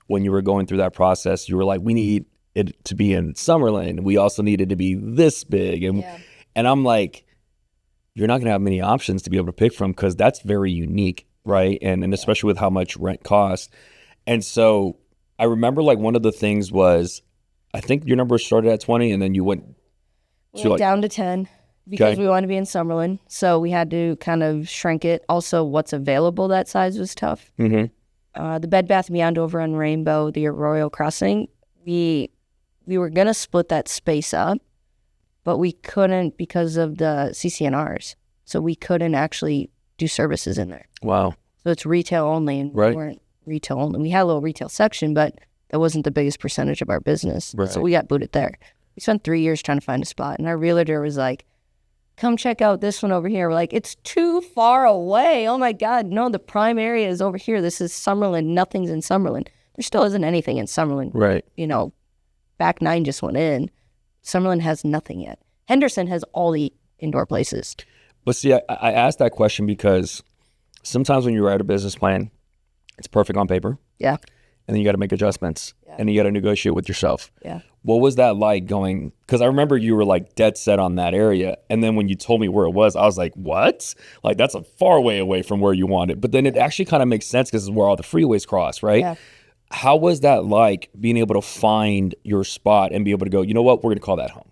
when you were going through that process, you were like, we need it to be in Summerlin. We also need it to be this big. And I'm like, you're not going to have many options to be able to pick from, because that's very unique, right? And especially with how much rent costs. And so I remember like one of the things was, I think your number started at 20 and then you went down to 10 because we wanted to be in Summerlin. So we had to kind of shrink it. Also, what's available that size was tough. Mm-hmm. The Bed Bath & Beyond over on Rainbow, the Arroyo Crossing, we were going to split that space up, but we couldn't because of the CCNRs. So we couldn't actually do services in there. Wow. So it's retail only, and we weren't retail only. We had a little retail section, but that wasn't the biggest percentage of our business. Right. So we got booted there. We spent 3 years trying to find a spot, and our realtor was like, come check out this one over here. We're like, it's too far away. Oh my God, no, the prime area is over here. This is Summerlin. Nothing's in Summerlin. There still isn't anything in Summerlin. Right. You know, Back 9 just went in. Summerlin has nothing yet. Henderson has all the indoor places. But see, I asked that question because sometimes when you write a business plan, it's perfect on paper. Yeah. And then you got to make adjustments. Yeah. And you got to negotiate with yourself. Yeah. What was that like going? Because I remember you were like dead set on that area. And then when you told me where it was, I was like, what? Like, that's a far way away from where you want it. But then it actually kind of makes sense because it's where all the freeways cross, right? Yeah. How was that like, being able to find your spot and be able to go, you know what, we're going to call that home?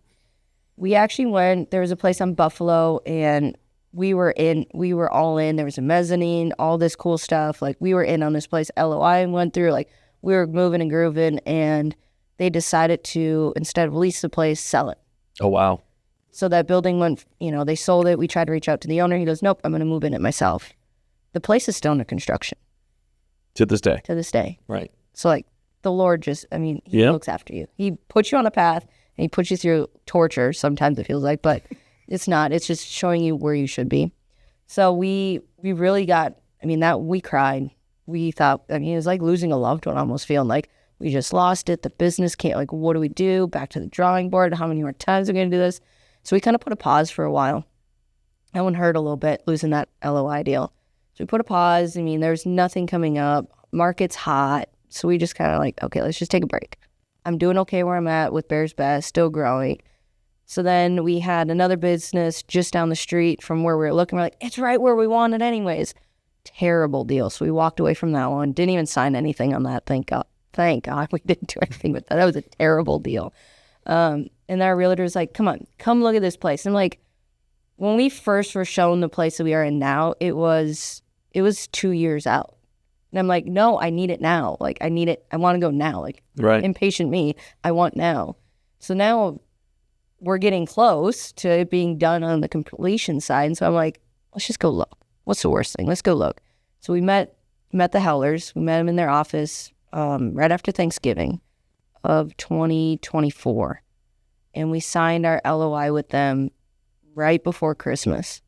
We actually went, there was a place on Buffalo, and we were all in. There was a mezzanine, all this cool stuff. Like, we were in on this place. LOI went through, like, we were moving and grooving, and they decided to, instead of lease the place, sell it. Oh, wow. So that building went, they sold it. We tried to reach out to the owner. He goes, nope, I'm going to move in it myself. The place is still under construction. To this day. To this day. Right. So, like, the Lord just, he looks after you. He puts you on a path, and he puts you through torture, sometimes it feels like, but it's not. It's just showing you where you should be. So we really got, we cried. We thought, it was like losing a loved one, almost feeling like we just lost it. The business can't, like, what do we do? Back to the drawing board. How many more times are we going to do this? So we kind of put a pause for a while. That one hurt a little bit, losing that LOI deal. So we put a pause. There's nothing coming up. Market's hot. So we just kind of like, okay, let's just take a break. I'm doing okay where I'm at with Bears Best, still growing. So then we had another business just down the street from where we were looking. We're like, it's right where we want it anyways. Terrible deal. So we walked away from that one. Didn't even sign anything on that. Thank God. We didn't do anything with that. That was a terrible deal. And our realtor was like, come on, come look at this place. And like, when we first were shown the place that we are in now, it was 2 years out. And I'm like, no, I need it now. Like, I need it. I want to go now. Like, right. Impatient me. I want now. So now we're getting close to it being done on the completion side. And so I'm like, let's just go look. What's the worst thing? Let's go look. So we met the Hellers. We met them in their office right after Thanksgiving of 2024. And we signed our LOI with them right before Christmas.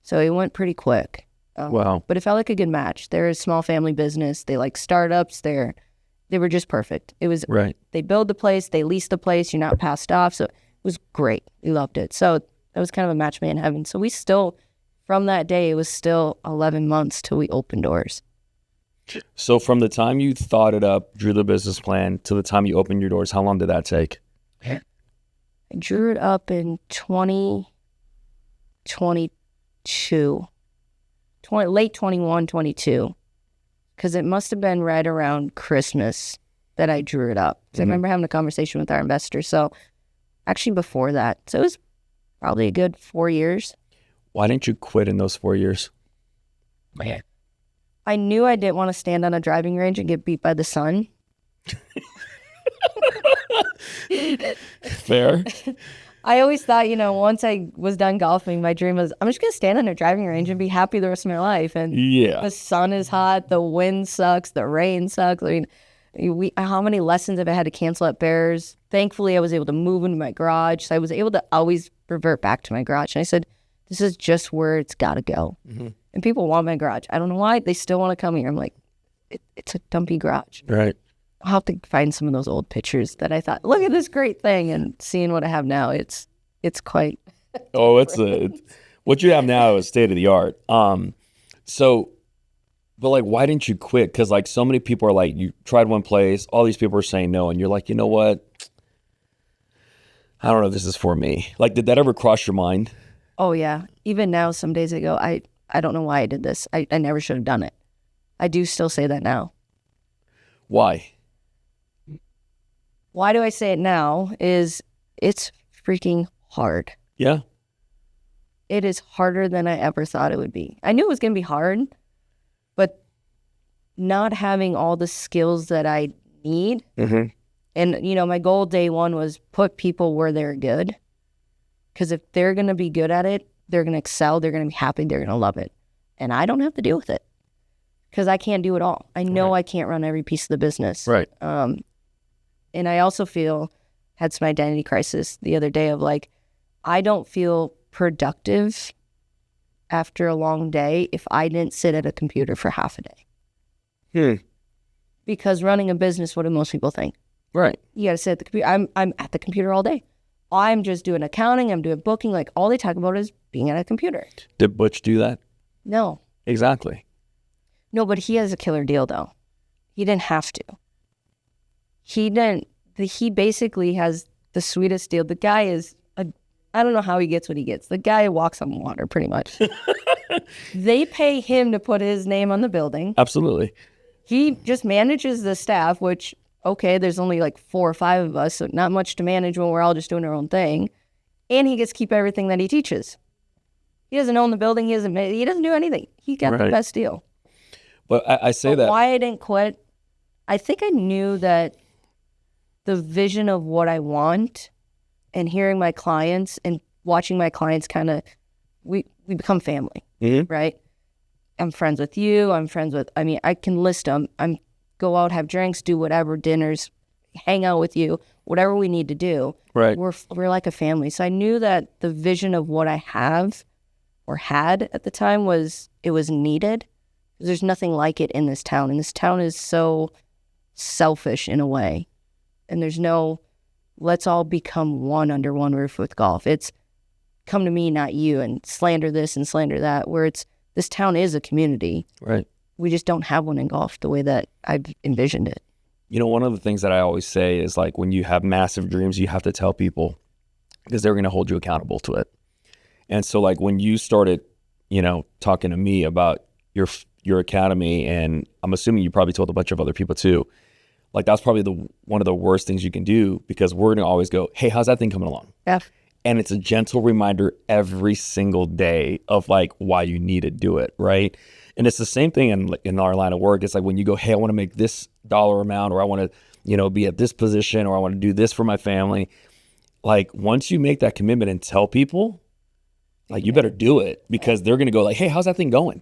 So it went pretty quick. Wow. But it felt like a good match. They're a small family business. They like startups. They were just perfect. It was right. They build the place, they lease the place, you're not passed off. So it was great. We loved it. So that was kind of a match made in heaven. So we still, from that day, it was still 11 months till we opened doors. So from the time you thought it up, drew the business plan, to the time you opened your doors, how long did that take? I drew it up in 2022. Late 21, 22, because it must have been right around Christmas that I drew it up. Mm-hmm. I remember having a conversation with our investor. So actually before that, so it was probably a good 4 years. Why didn't you quit in those 4 years? Man, I knew I didn't want to stand on a driving range and get beat by the sun. Fair. I always thought, once I was done golfing, my dream was, I'm just going to stand on a driving range and be happy the rest of my life. And the sun is hot, the wind sucks, the rain sucks. How many lessons have I had to cancel at Bears? Thankfully, I was able to move into my garage. So I was able to always revert back to my garage. And I said, this is just where it's got to go. Mm-hmm. And people want my garage. I don't know why. They still want to come here. I'm like, it's a dumpy garage. Right. I'll have to find some of those old pictures that I thought, look at this great thing, and seeing what I have now, it's quite. Oh, what you have now is state of the art. So, but like, why didn't you quit? Because like so many people are like, you tried one place, all these people are saying no, and you're like, you know what? I don't know if this is for me. Like, did that ever cross your mind? Oh yeah. Even now, some days I go, I don't know why I did this. I never should have done it. I do still say that now. Why? Why do I say it now is it's freaking hard. Yeah. It is harder than I ever thought it would be. I knew it was going to be hard, but not having all the skills that I need. Mm-hmm. And, you know, my goal day one was put people where they're good. Because if they're going to be good at it, they're going to excel, they're going to be happy, they're going to love it. And I don't have to deal with it because I can't do it all. I know I can't run every piece of the business. Right. And I also had some identity crisis the other day of like, I don't feel productive after a long day if I didn't sit at a computer for half a day. Because running a business, what do most people think? Right. You got to sit at the computer. I'm at the computer all day. I'm just doing accounting. I'm doing booking. Like all they talk about is being at a computer. Did Butch do that? No. Exactly. No, but he has a killer deal though. He didn't have to. He didn't. He basically has the sweetest deal. The guy is, I don't know how he gets what he gets. The guy walks on water pretty much. They pay him to put his name on the building. Absolutely. He just manages the staff, which, okay, there's only like 4 or 5 of us, so not much to manage when we're all just doing our own thing. And he gets to keep everything that he teaches. He doesn't own the building. He doesn't do anything. He got the best deal. But I say that. Why I didn't quit, I think I knew that the vision of what I want and hearing my clients and watching my clients kind of, we become family, right? I'm friends with you. I'm friends with, I can list them. Go out, have drinks, do whatever, dinners, hang out with you, whatever we need to do. Right. We're like a family. So I knew that the vision of what I have or had at the time was needed. There's nothing like it in this town. And this town is so selfish in a way. And there's no, let's all become one under one roof with golf. It's come to me, not you, and slander this and slander that, where this town is a community. Right. We just don't have one in golf the way that I've envisioned it. You know, one of the things that I always say is like when you have massive dreams, you have to tell people because they're going to hold you accountable to it. And so like when you started, talking to me about your academy, and I'm assuming you probably told a bunch of other people too, like that's probably one of the worst things you can do because we're going to always go, hey, how's that thing coming along? Yeah. And it's a gentle reminder every single day of like why you need to do it, right? And it's the same thing in our line of work. It's like when you go, hey, I want to make this dollar amount, or I want to, be at this position, or I want to do this for my family. Like once you make that commitment and tell people, like you better do it because they're going to go like, hey, how's that thing going?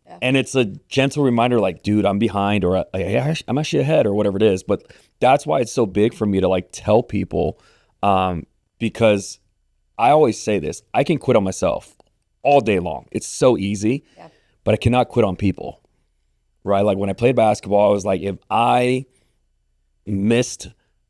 Yeah. And it's a gentle reminder like, dude, I'm behind, or I'm actually ahead, or whatever it is. But that's why it's so big for me to like tell people because I always say this, I can quit on myself all day long. It's so easy, but I cannot quit on people, right? Like when I played basketball, I was like, if I missed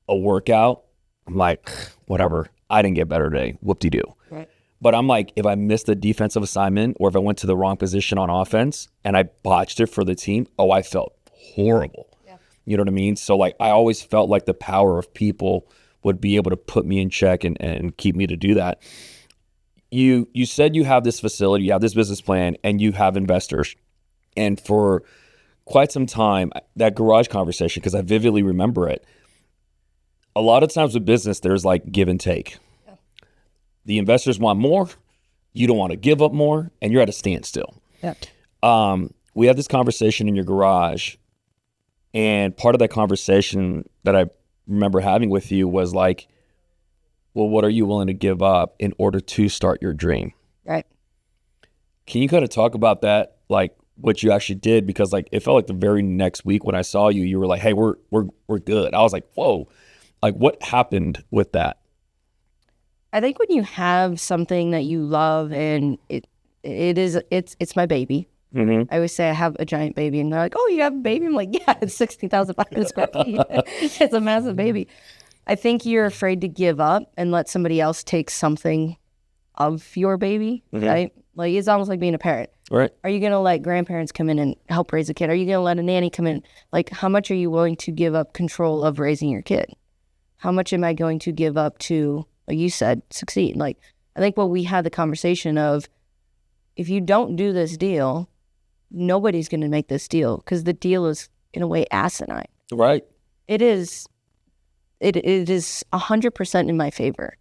a workout, I'm like, whatever, I didn't get better today, whoop-de-doo. Right. But I'm like, if I missed a defensive assignment or if I went to the wrong position on offense and I botched it for the team, I felt horrible. Yeah. You know what I mean? So like, I always felt like the power of people would be able to put me in check and keep me to do that. You said you have this facility, you have this business plan, and you have investors. And for quite some time, that garage conversation, because I vividly remember it, a lot of times with business, there's like give and take. Yeah. The investors want more, you don't want to give up more, and you're at a standstill. Yeah. We had this conversation in your garage, and part of that conversation that I remember having with you was like, well, what are you willing to give up in order to start your dream? Right. Can you kind of talk about that, like what you actually did? Because like it felt like the very next week when I saw you, you were like, hey, we're good. I was like, whoa, like what happened with that? I think when you have something that you love and it's my baby, Mm-hmm. I always say I have a giant baby, and they're like, "Oh, you have a baby?" I'm like, "Yeah, it's 16,500 square feet. It's a massive baby." I think you're afraid to give up and let somebody else take something of your baby, right? Like, it's almost like being a parent. Right. Are you going to let grandparents come in and help raise a kid? Are you going to let a nanny come in? Like, how much are you willing to give up control of raising your kid? How much am I going to give up to, like you said, succeed? Like, I think what we had the conversation of, if you don't do this deal, nobody's going to make this deal, because the deal is, in a way, asinine. Right. It is 100% in my favor.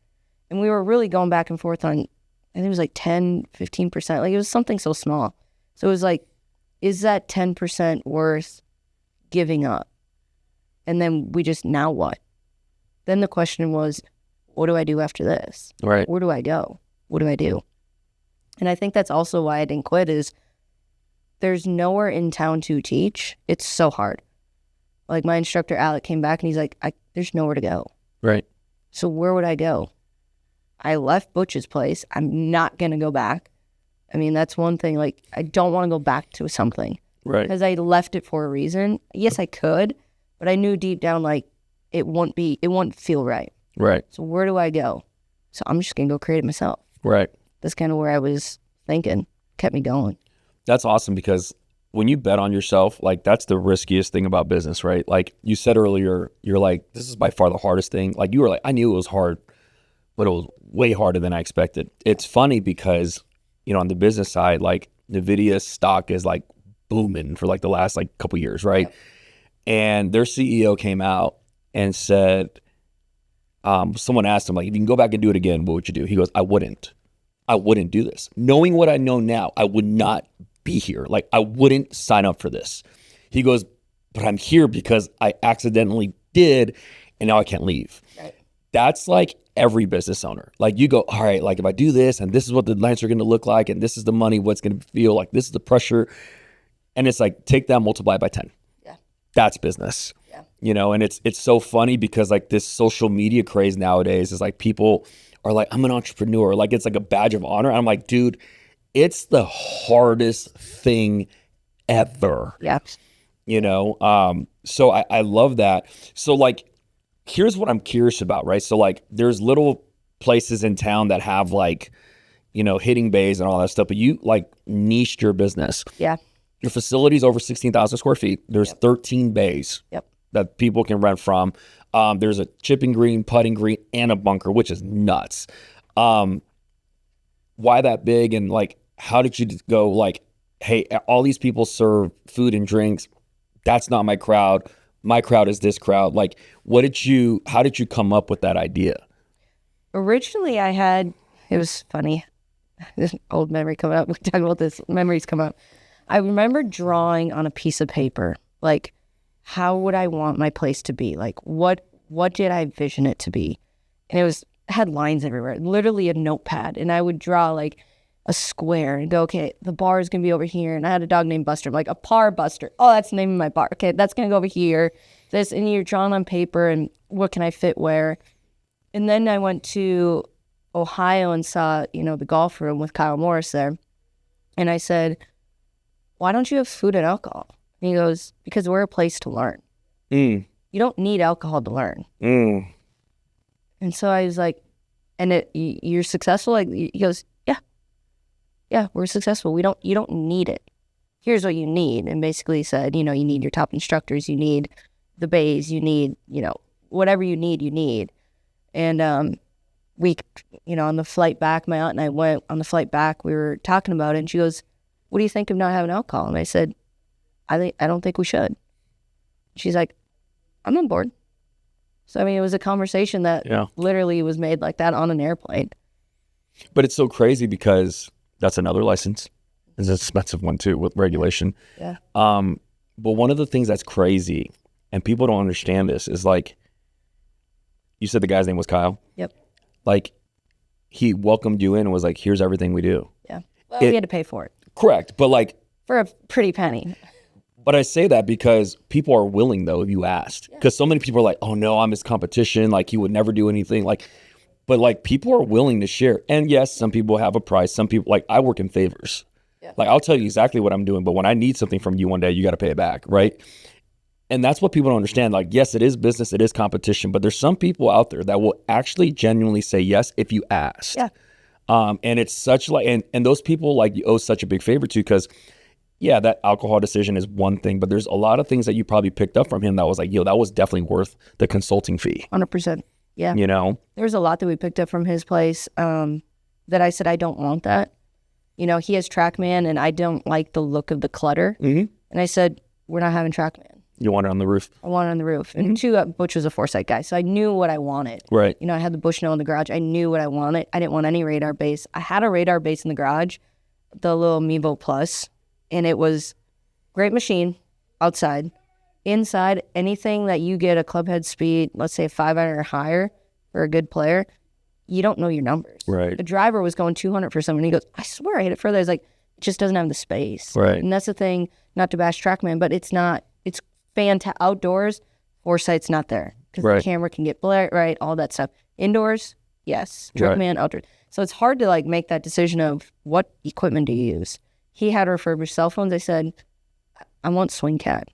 And we were really going back and forth on, I think it was like 10, 15%. Like, it was something so small. So it was like, is that 10% worth giving up? And then now what? Then the question was, what do I do after this? Right. Where do I go? What do I do? And I think that's also why I didn't quit, is there's nowhere in town to teach. It's so hard. Like, my instructor, Alec, came back and he's like, there's nowhere to go. Right. So where would I go? I left Butch's place. I'm not going to go back. I mean, that's one thing. Like, I don't want to go back to something. Right. Because I left it for a reason. Yes, I could, but I knew deep down, like, it won't feel right. Right. So where do I go? So I'm just going to go create it myself. Right. That's kind of where I was thinking. Kept me going. That's awesome, because when you bet on yourself, like, that's the riskiest thing about business, right? Like you said earlier, you're like, this is by far the hardest thing. Like, you were like, I knew it was hard, but it was way harder than I expected. It's funny because, on the business side, like, NVIDIA stock is like booming for like the last like couple years, right? Yeah. And their CEO came out and said, someone asked him, like, if you can go back and do it again, what would you do? He goes, I wouldn't do this. Knowing what I know now, I would not be here. Like, I wouldn't sign up for this. He goes, but I'm here because I accidentally did, and now I can't leave. Right. That's like every business owner. Like, you go, all right, like, if I do this, and this is what the nights are going to look like, and this is the money, what's going to feel like, this is the pressure. And it's like, take that, multiply by 10. Yeah. That's business. Yeah. And it's so funny because, like, this social media craze nowadays is like, people are like, I'm an entrepreneur. Like, it's like a badge of honor. And I'm like, dude, it's the hardest thing ever. Yeah. So I love that. So, like, here's what I'm curious about, right? So, like, there's little places in town that have, like, hitting bays and all that stuff, but you, like, niched your business. Yeah. Your facility's over 16,000 square feet. There's 13 bays that people can rent from. There's a chipping green, putting green, and a bunker, which is nuts. Why that big? And, like, how did you go, like, hey, all these people serve food and drinks. That's not my crowd. My crowd is this crowd. Like, how did you come up with that idea? Originally, it was funny. This old memory coming up. We talk about this. Memories come up. I remember drawing on a piece of paper, like, how would I want my place to be? Like, what did I envision it to be? And it had lines everywhere, literally a notepad. And I would draw, like, a square and go, okay, the bar is going to be over here. And I had a dog named Buster. I'm like, a par Buster. Oh, that's the name of my bar. Okay, that's going to go over here. And you're drawing on paper, and what can I fit where? And then I went to Ohio and saw, the golf room with Kyle Morris there. And I said, why don't you have food and alcohol? And he goes, because we're a place to learn. You don't need alcohol to learn. And so I was like, and you're successful? Like, he goes, yeah, we're successful. You don't need it. Here's what you need. And basically said, you need your top instructors, you need the bays, you need, whatever you need. And we, on the flight back, my aunt and I went on the flight back, we were talking about it, and she goes, what do you think of not having alcohol? And I said, I don't think we should. She's like, I'm on board. So, I mean, it was a conversation that literally was made like that on an airplane. But it's so crazy because that's another license. It's an expensive one too with regulation. Yeah. But one of the things that's crazy, and people don't understand this, is like, you said the guy's name was Kyle? Yep. Like, he welcomed you in and was like, here's everything we do. Yeah. Well, we had to pay for it. Correct. But, like, for a pretty penny. But I say that because people are willing, though, if you asked. Because so many people are like, oh, no, I'm his competition. Like, he would never do anything. Like, but, like, people are willing to share. And yes, some people have a price. Some people, like, I work in favors. Like, I'll tell you exactly what I'm doing, but when I need something from you one day, you got to pay it back, right? And that's what people don't understand. Like, yes, it is business, it is competition, but there's some people out there that will actually genuinely say yes if you ask. Yeah. And it's such like, and those people like you owe such a big favor to, because yeah, that alcohol decision is one thing, but there's a lot of things that you probably picked up from him that was like, yo, that was definitely worth the consulting fee. 100%. Yeah. You know? There's a lot that we picked up from his place that I said, I don't want that. You know, he has TrackMan and I don't like the look of the clutter. And I said, we're not having TrackMan. You want it on the roof? I want it on the roof. And two, Butch was a Foresight guy, so I knew what I wanted. Right. You know, I had the Bushnell in the garage. I knew what I wanted. I didn't want any radar base. I had a radar base in the garage, the little Mevo Plus, and it was great machine outside. Inside, anything that you get a club head speed, let's say a 5 iron or higher for a good player, you don't know your numbers. Right. The driver was going 200 for someone. He goes, I swear I hit it further. I was like, it just doesn't have the space. Right. And that's the thing, not to bash TrackMan, but it's not, it's fantastic. Outdoors, Foresight's not there because the camera can get blurry, right? All that stuff. Indoors, yes. TrackMan, outdoors. So it's hard to like make that decision of what equipment do you use. He had refurbished cell phones. I said, I want Swing Cat.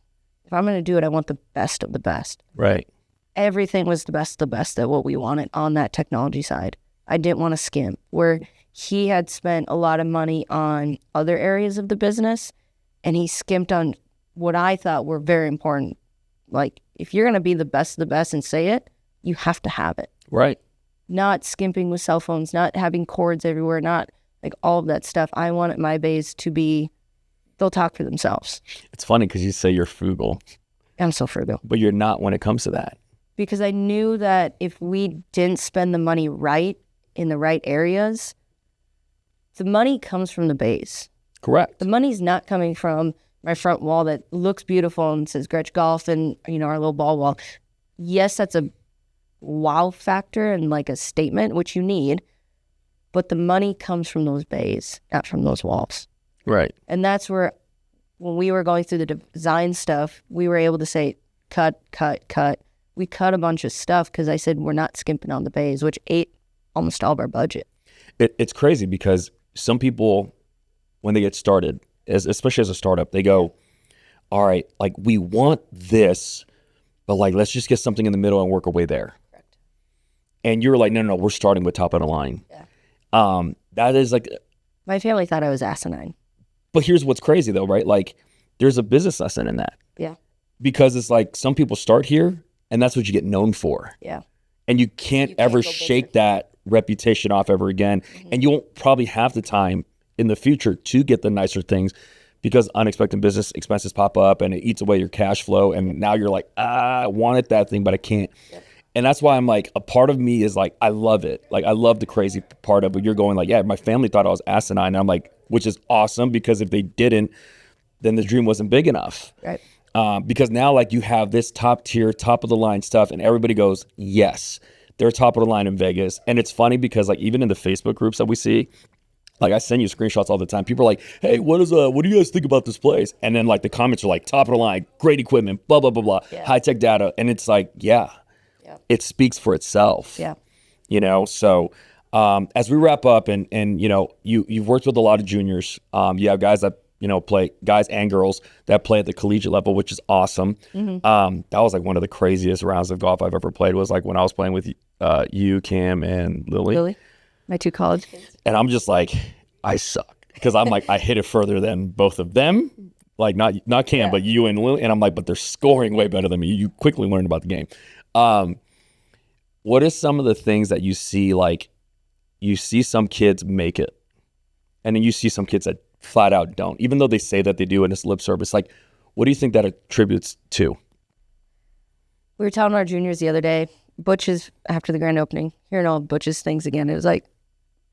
If I'm going to do it, I want the best of the best. Right. Everything was the best at what we wanted on that technology side. I didn't want to skimp. Where he had spent a lot of money on other areas of the business, and he skimped on what I thought were very important. Like, if you're going to be the best of the best and say it, you have to have it. Right. Not skimping with cell phones, not having cords everywhere, not like all of that stuff. I wanted my bays to be, they'll talk for themselves. It's funny because you say you're frugal. I'm so frugal. But you're not when it comes to that. Because I knew that if we didn't spend the money right in the right areas, the money comes from the bays. Correct. The money's not coming from my front wall that looks beautiful and says Gretsch Golf and, you know, our little ball wall. Yes, that's a wow factor and like a statement, which you need, but the money comes from those bays, not from those walls. Right. And that's where, when we were going through the design stuff, we were able to say, cut. We cut a bunch of stuff because I said, we're not skimping on the bays, which ate almost all of our budget. It's crazy because some people, when they get started, especially as a startup, they go, all right, like we want this, but like, let's just get something in the middle and work our way there. Correct. And you're like, no, we're starting with top of the line. Yeah. That is like, my family thought I was asinine. But here's what's crazy though, right? Like there's a business lesson in that. Yeah. Because it's like some people start here and that's what you get known for. Yeah. And you can't ever shake that reputation off ever again. And you won't probably have the time in the future to get the nicer things because unexpected business expenses pop up and it eats away your cash flow. And now you're like, I wanted that thing, but I can't. Yep. And that's why I'm like, a part of me is like, I love it. Like, I love the crazy part of it. You're going like, yeah, my family thought I was asinine. And I'm like, which is awesome because if they didn't, then the dream wasn't big enough. Right. Because now like you have this top tier, top of the line stuff and everybody goes, yes, they're top of the line in Vegas. And it's funny because like even in the Facebook groups that we see, like I send you screenshots all the time. People are like, hey, what do you guys think about this place? And then like the comments are like top of the line, great equipment, blah, blah, blah, blah, high tech data. And it's like, yeah, it speaks for itself. Yeah. You know, so as we wrap up and you know, you've worked with a lot of juniors. You have guys that, you know, play, guys and girls that play at the collegiate level, which is awesome. That was like one of the craziest rounds of golf I've ever played was like when I was playing with you, Cam, and Lily. My two college kids. And I'm just like, I suck. Because I'm like, I hit it further than both of them. Like not Cam, but you and Lily. And I'm like, but they're scoring way better than me. You quickly learned about the game. What are some of the things that you see, like you see some kids make it and then you see some kids that flat out don't, even though they say that they do and it's lip service? Like, what do you think that attributes to? We were telling our juniors the other day, Butch's, after the grand opening, hearing all Butch's things again, it was like,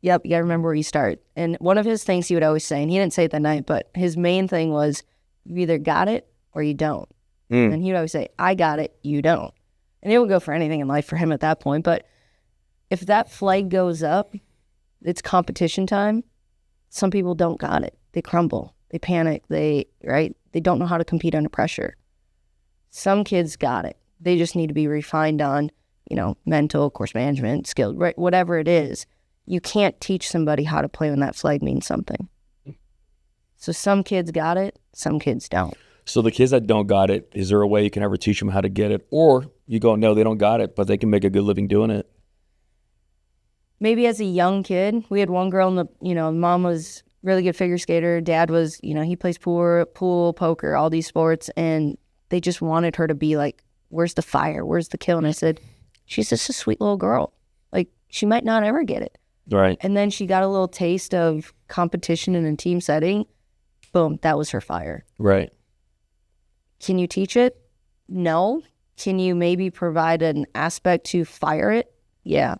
yep, you got to remember where you start. And one of his things he would always say, and he didn't say it that night, but his main thing was, you either got it or you don't. And he would always say, I got it, you don't. And it would go for anything in life for him at that point. But if that flag goes up, it's competition time. Some people don't got it. They crumble. They panic. They don't know how to compete under pressure. Some kids got it. They just need to be refined on, you know, mental, course management, skills, right? Whatever it is. You can't teach somebody how to play when that flag means something. So some kids got it, some kids don't. So the kids that don't got it, is there a way you can ever teach them how to get it? Or you go, no, they don't got it, but they can make a good living doing it? Maybe as a young kid, we had one girl in the, mom was really good figure skater. Dad was, he plays pool, poker, all these sports. And they just wanted her to be like, where's the fire? Where's the kill? And I said, she's just a sweet little girl. Like, she might not ever get it. Right. And then she got a little taste of competition in a team setting. Boom, that was her fire. Right. Can you teach it? No. Can you maybe provide an aspect to fire it? Yeah.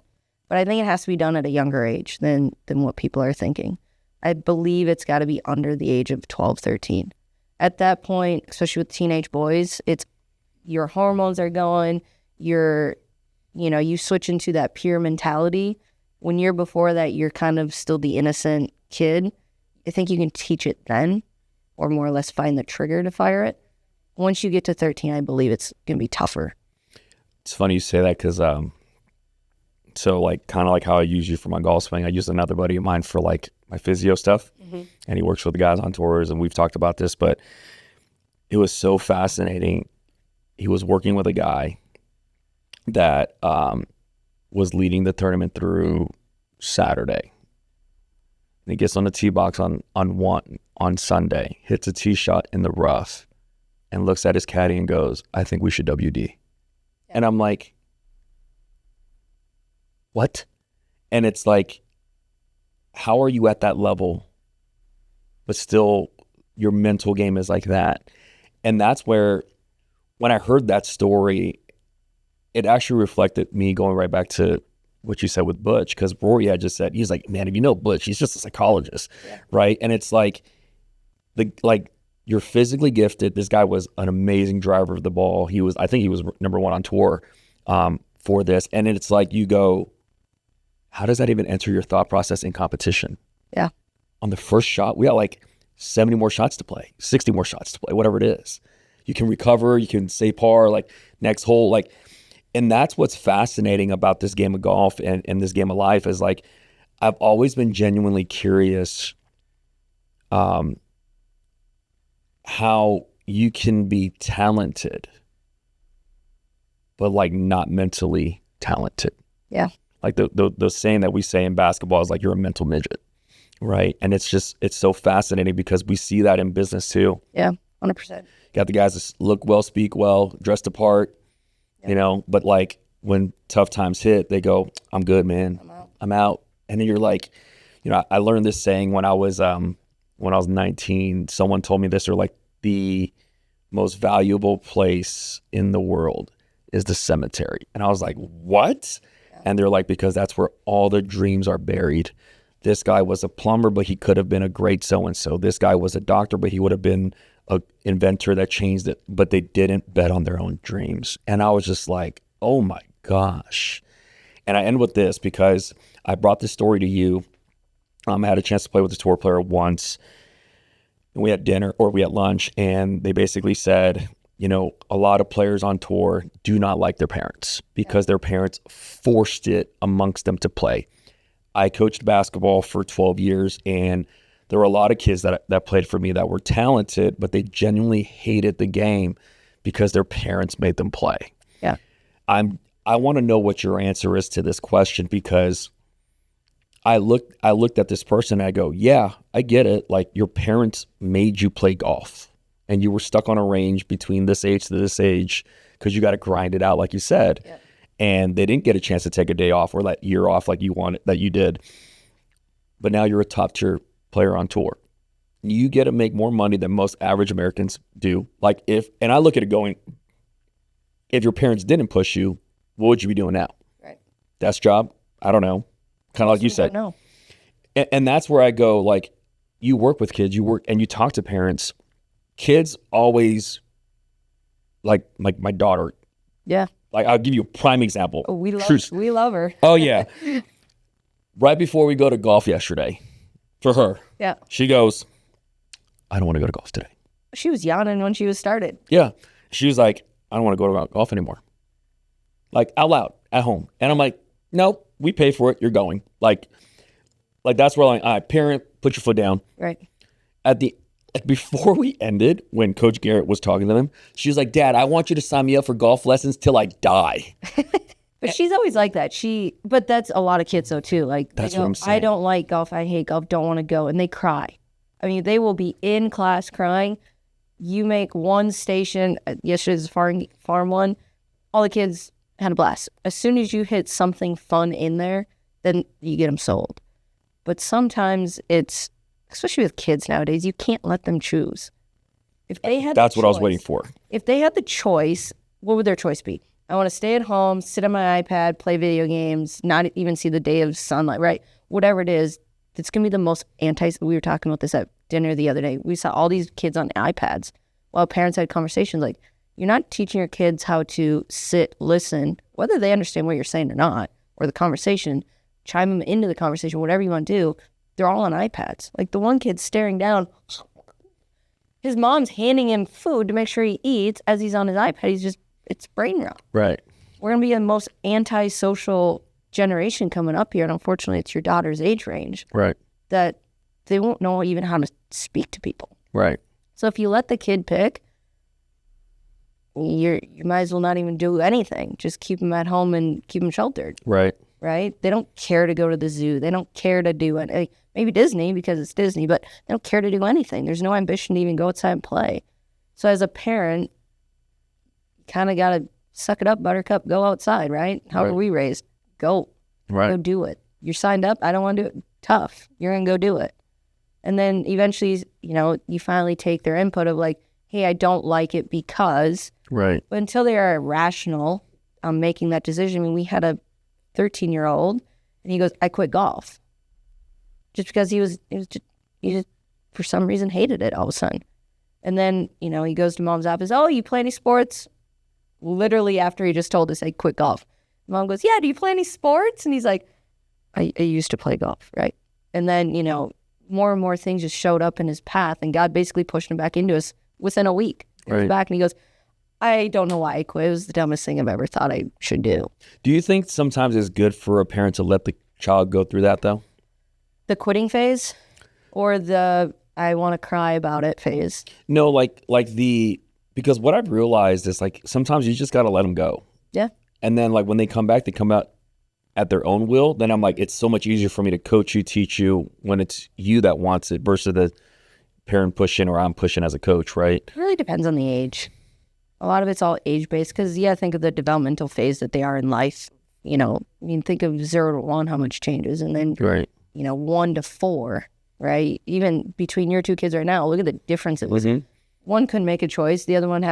But I think it has to be done at a younger age than what people are thinking. I believe it's got to be under the age of 12, 13. At that point, especially with teenage boys, it's your hormones are going, you switch into that pure mentality. When you're before that, you're kind of still the innocent kid. I think you can teach it then, or more or less find the trigger to fire it. Once you get to 13, I believe it's going to be tougher. It's funny you say that because, so like kind of like how I use you for my golf swing, I use another buddy of mine for like my physio stuff. Mm-hmm. And he works with the guys on tours, and we've talked about this, but it was so fascinating. He was working with a guy that was leading the tournament through Saturday. And he gets on the tee box on Sunday, hits a tee shot in the rough, and looks at his caddy and goes, I think we should WD. Yeah. And I'm like, what? And it's like, how are you at that level, but still your mental game is like that? And that's where, when I heard that story, it actually reflected me going right back to what you said with Butch, because Rory had just said, he's like, man, if you know Butch, he's just a psychologist, right? And it's like, you're physically gifted. This guy was an amazing driver of the ball. I think he was number one on tour for this. And it's like, you go, how does that even enter your thought process in competition? Yeah. On the first shot, we got like 70 more shots to play, 60 more shots to play, whatever it is. You can recover, you can say par, like next hole, like, and that's what's fascinating about this game of golf and this game of life is like, I've always been genuinely curious how you can be talented, but like not mentally talented. Yeah. Like the saying that we say in basketball is like, you're a mental midget, right? And it's so fascinating because we see that in business too. Yeah, 100%. Got the guys that look well, speak well, dress the part, but like when tough times hit, they go, I'm good, man. I'm out. And then you're like, I learned this saying when I was 19. Someone told me this, they're like, the most valuable place in the world is the cemetery. And I was like, what? Yeah. And they're like, because that's where all the dreams are buried. This guy was a plumber, but he could have been a great so-and-so. This guy was a doctor, but he would have been an inventor that changed it, but they didn't bet on their own dreams. And I was just like, oh my gosh. And I end with this because I brought this story to you. I had a chance to play with a tour player once, and we had dinner or we had lunch, and they basically said, a lot of players on tour do not like their parents because their parents forced it amongst them to play. I coached basketball for 12 years, and there were a lot of kids that played for me that were talented, but they genuinely hated the game because their parents made them play. Yeah. I want to know what your answer is to this question, because I looked at this person and I go, yeah, I get it. Like, your parents made you play golf and you were stuck on a range between this age to this age because you got to grind it out, like you said. Yep. And they didn't get a chance to take a day off or that year off like you wanted, that you did. But now you're a top tier player on tour. You get to make more money than most average Americans do. And I look at it going, if your parents didn't push you, what would you be doing now? Right. Desk job? I don't know. Kind of like you said. No. And that's where I go, like, you work with kids, you work and you talk to parents. Kids always, like my daughter. Yeah. Like, I'll give you a prime example. Oh, we love her. Oh, yeah. Right before we go to golf yesterday, for her, yeah, she goes, I don't want to go to golf today. She was yawning when she was started. Yeah. She was like, I don't want to go to golf anymore. Like, out loud, at home. And I'm like, no, we pay for it. You're going. Like that's where I'm like, all right, parent, put your foot down. Right. before we ended, when Coach Garrett was talking to them, she was like, Dad, I want you to sign me up for golf lessons till I die. But she's always like that. But that's a lot of kids though too. Like, That's they go, what I'm saying. I don't like golf. I hate golf. Don't want to go. And they cry. I mean, they will be in class crying. You make one station, yesterday's farm one, all the kids had a blast. As soon as you hit something fun in there, then you get them sold. But sometimes it's, especially with kids nowadays, you can't let them choose. If they had That's what I was waiting for. If they had the choice, what would their choice be? I want to stay at home, sit on my iPad, play video games, not even see the day of sunlight, right? Whatever it is, it's going to be the most we were talking about this at dinner the other day. We saw all these kids on iPads while parents had conversations like, you're not teaching your kids how to sit, listen, whether they understand what you're saying or not, or the conversation, chime them into the conversation, whatever you want to do. They're all on iPads. Like the one kid's staring down. His mom's handing him food to make sure he eats as he's on his iPad. It's brain rot. Right. We're going to be the most antisocial generation coming up here. And unfortunately, it's your daughter's age range. Right. That they won't know even how to speak to people. Right. So if you let the kid pick, you might as well not even do anything. Just keep them at home and keep them sheltered. Right. Right? They don't care to go to the zoo. They don't care to do it. Maybe Disney because it's Disney, but they don't care to do anything. There's no ambition to even go outside and play. So as a parent, kind of got to suck it up, buttercup, go outside, right? How were we raised? Go. Right. Go do it. You're signed up. I don't want to do it. Tough. You're going to go do it. And then eventually, you finally take their input of like, hey, I don't like it because. Right. But until they are rational on making that decision, I mean, we had a 13-year-old and he goes, I quit golf. Just because he just for some reason hated it all of a sudden. And then, he goes to mom's office, oh, you play any sports? Literally after he just told us I quit golf. Mom goes, yeah, do you play any sports? And he's like, I used to play golf, right? And then, more and more things just showed up in his path and God basically pushed him back into us within a week. Right. He's back and he goes, I don't know why I quit. It was the dumbest thing I've ever thought I should do. Do you think sometimes it's good for a parent to let the child go through that though? The quitting phase or the I want to cry about it phase? No, because what I've realized is like sometimes you just got to let them go. Yeah. And then like when they come out at their own will, then I'm like, it's so much easier for me to coach you, teach you when it's you that wants it versus the parent pushing or I'm pushing as a coach, right? It really depends on the age. A lot of it's all age-based because, think of the developmental phase that they are in life. Think of 0 to 1, how much changes. And then, right. 1 to 4, right? Even between your two kids right now, look at the difference it was. Mm-hmm. One couldn't make a choice. The other one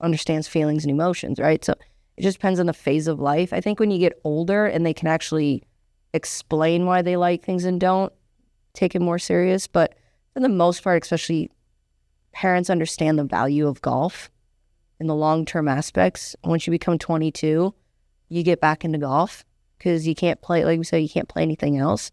understands feelings and emotions, right? So it just depends on the phase of life. I think when you get older and they can actually explain why they like things and don't, take it more serious. But for the most part, especially parents understand the value of golf in the long-term aspects. Once you become 22, you get back into golf because you can't play, like we said, you can't play anything else.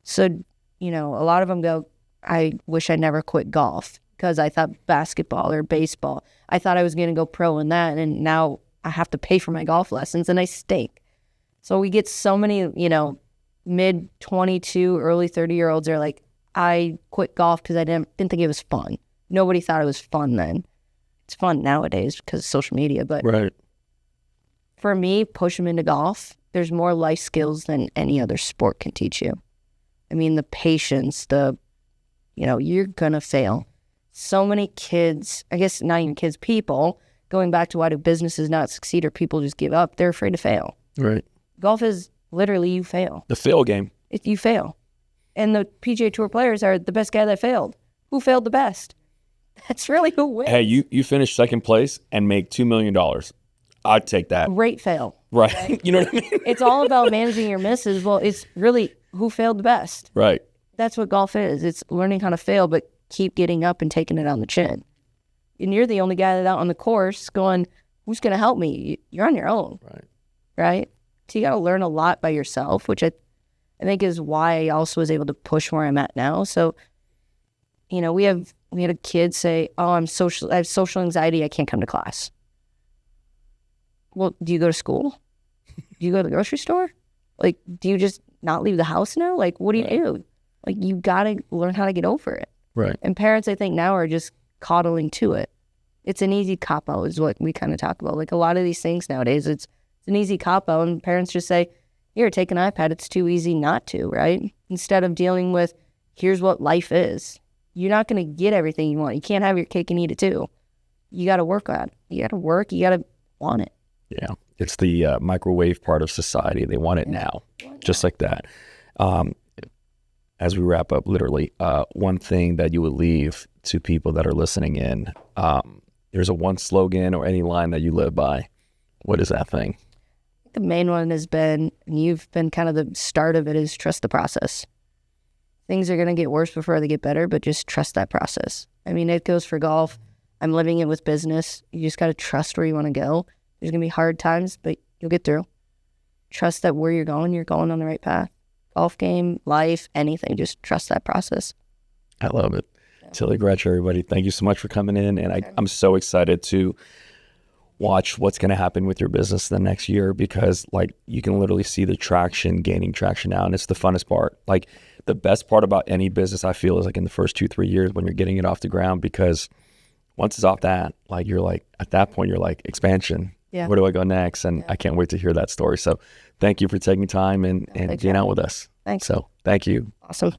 So, a lot of them go, I wish I never quit golf because I thought basketball or baseball, I thought I was going to go pro in that. And now I have to pay for my golf lessons and I stink. So we get so many, mid 22, early 30-year-olds are like, I quit golf because I didn't think it was fun. Nobody thought it was fun then. It's fun nowadays because of social media, but right. For me, push them into golf. There's more life skills than any other sport can teach you. I mean, the patience, you're going to fail. So many kids, I guess not even kids, people, going back to why do businesses not succeed or people just give up, they're afraid to fail. Right. Golf is literally you fail. The fail game. You fail. And the PGA Tour players are the best guy that failed. Who failed the best? That's really who wins. Hey, you finish second place and make $2 million. I'd take that. Great fail. Right. You know what I mean? It's all about managing your misses. Well, it's really who failed the best. Right. That's what golf is. It's learning how to fail, but keep getting up and taking it on the chin. And you're the only guy that's out on the course going, who's going to help me? You're on your own. Right. Right? So you got to learn a lot by yourself, which I think is why I also was able to push where I'm at now. So, we had a kid say, oh, I have social anxiety. I can't come to class. Well, do you go to school? Do you go to the grocery store? Do you just not leave the house now? What do you do? You got to learn how to get over it. Right. And parents, I think now are just coddling to it. It's an easy cop-out is what we kind of talk about. Like a lot of these things nowadays, it's an easy cop-out, and parents just say, here, take an iPad. It's too easy not to, right? Instead of dealing with, here's what life is. You're not going to get everything you want. You can't have your cake and eat it too. You got to work on it. You got to work. You got to want it. Yeah. It's the microwave part of society. They want it now, just like that. As we wrap up, literally, one thing that you would leave to people that are listening in, there's a one slogan or any line that you live by. What is that thing? The main one has been, and you've been kind of the start of it, is trust the process. Things are going to get worse before they get better, but just trust that process. I mean, it goes for golf. I'm living it with business. You just got to trust where you want to go. There's going to be hard times, but you'll get through. Trust that where you're going on the right path. Golf game, life, anything. Just trust that process. I love it. Yeah. Tilly Gretsch, everybody, thank you so much for coming in. And I'm so excited to watch what's going to happen with your business the next year, because like you can literally see the gaining traction now. And it's the funnest part. Like the best part about any business, I feel, is like in the first 2-3 years when you're getting it off the ground, because once it's off that, like you're like, at that point, you're like, expansion. Yeah. Where do I go next? And I can't wait to hear that story. So thank you for taking time and being out with us. Thanks. So thank you. Awesome.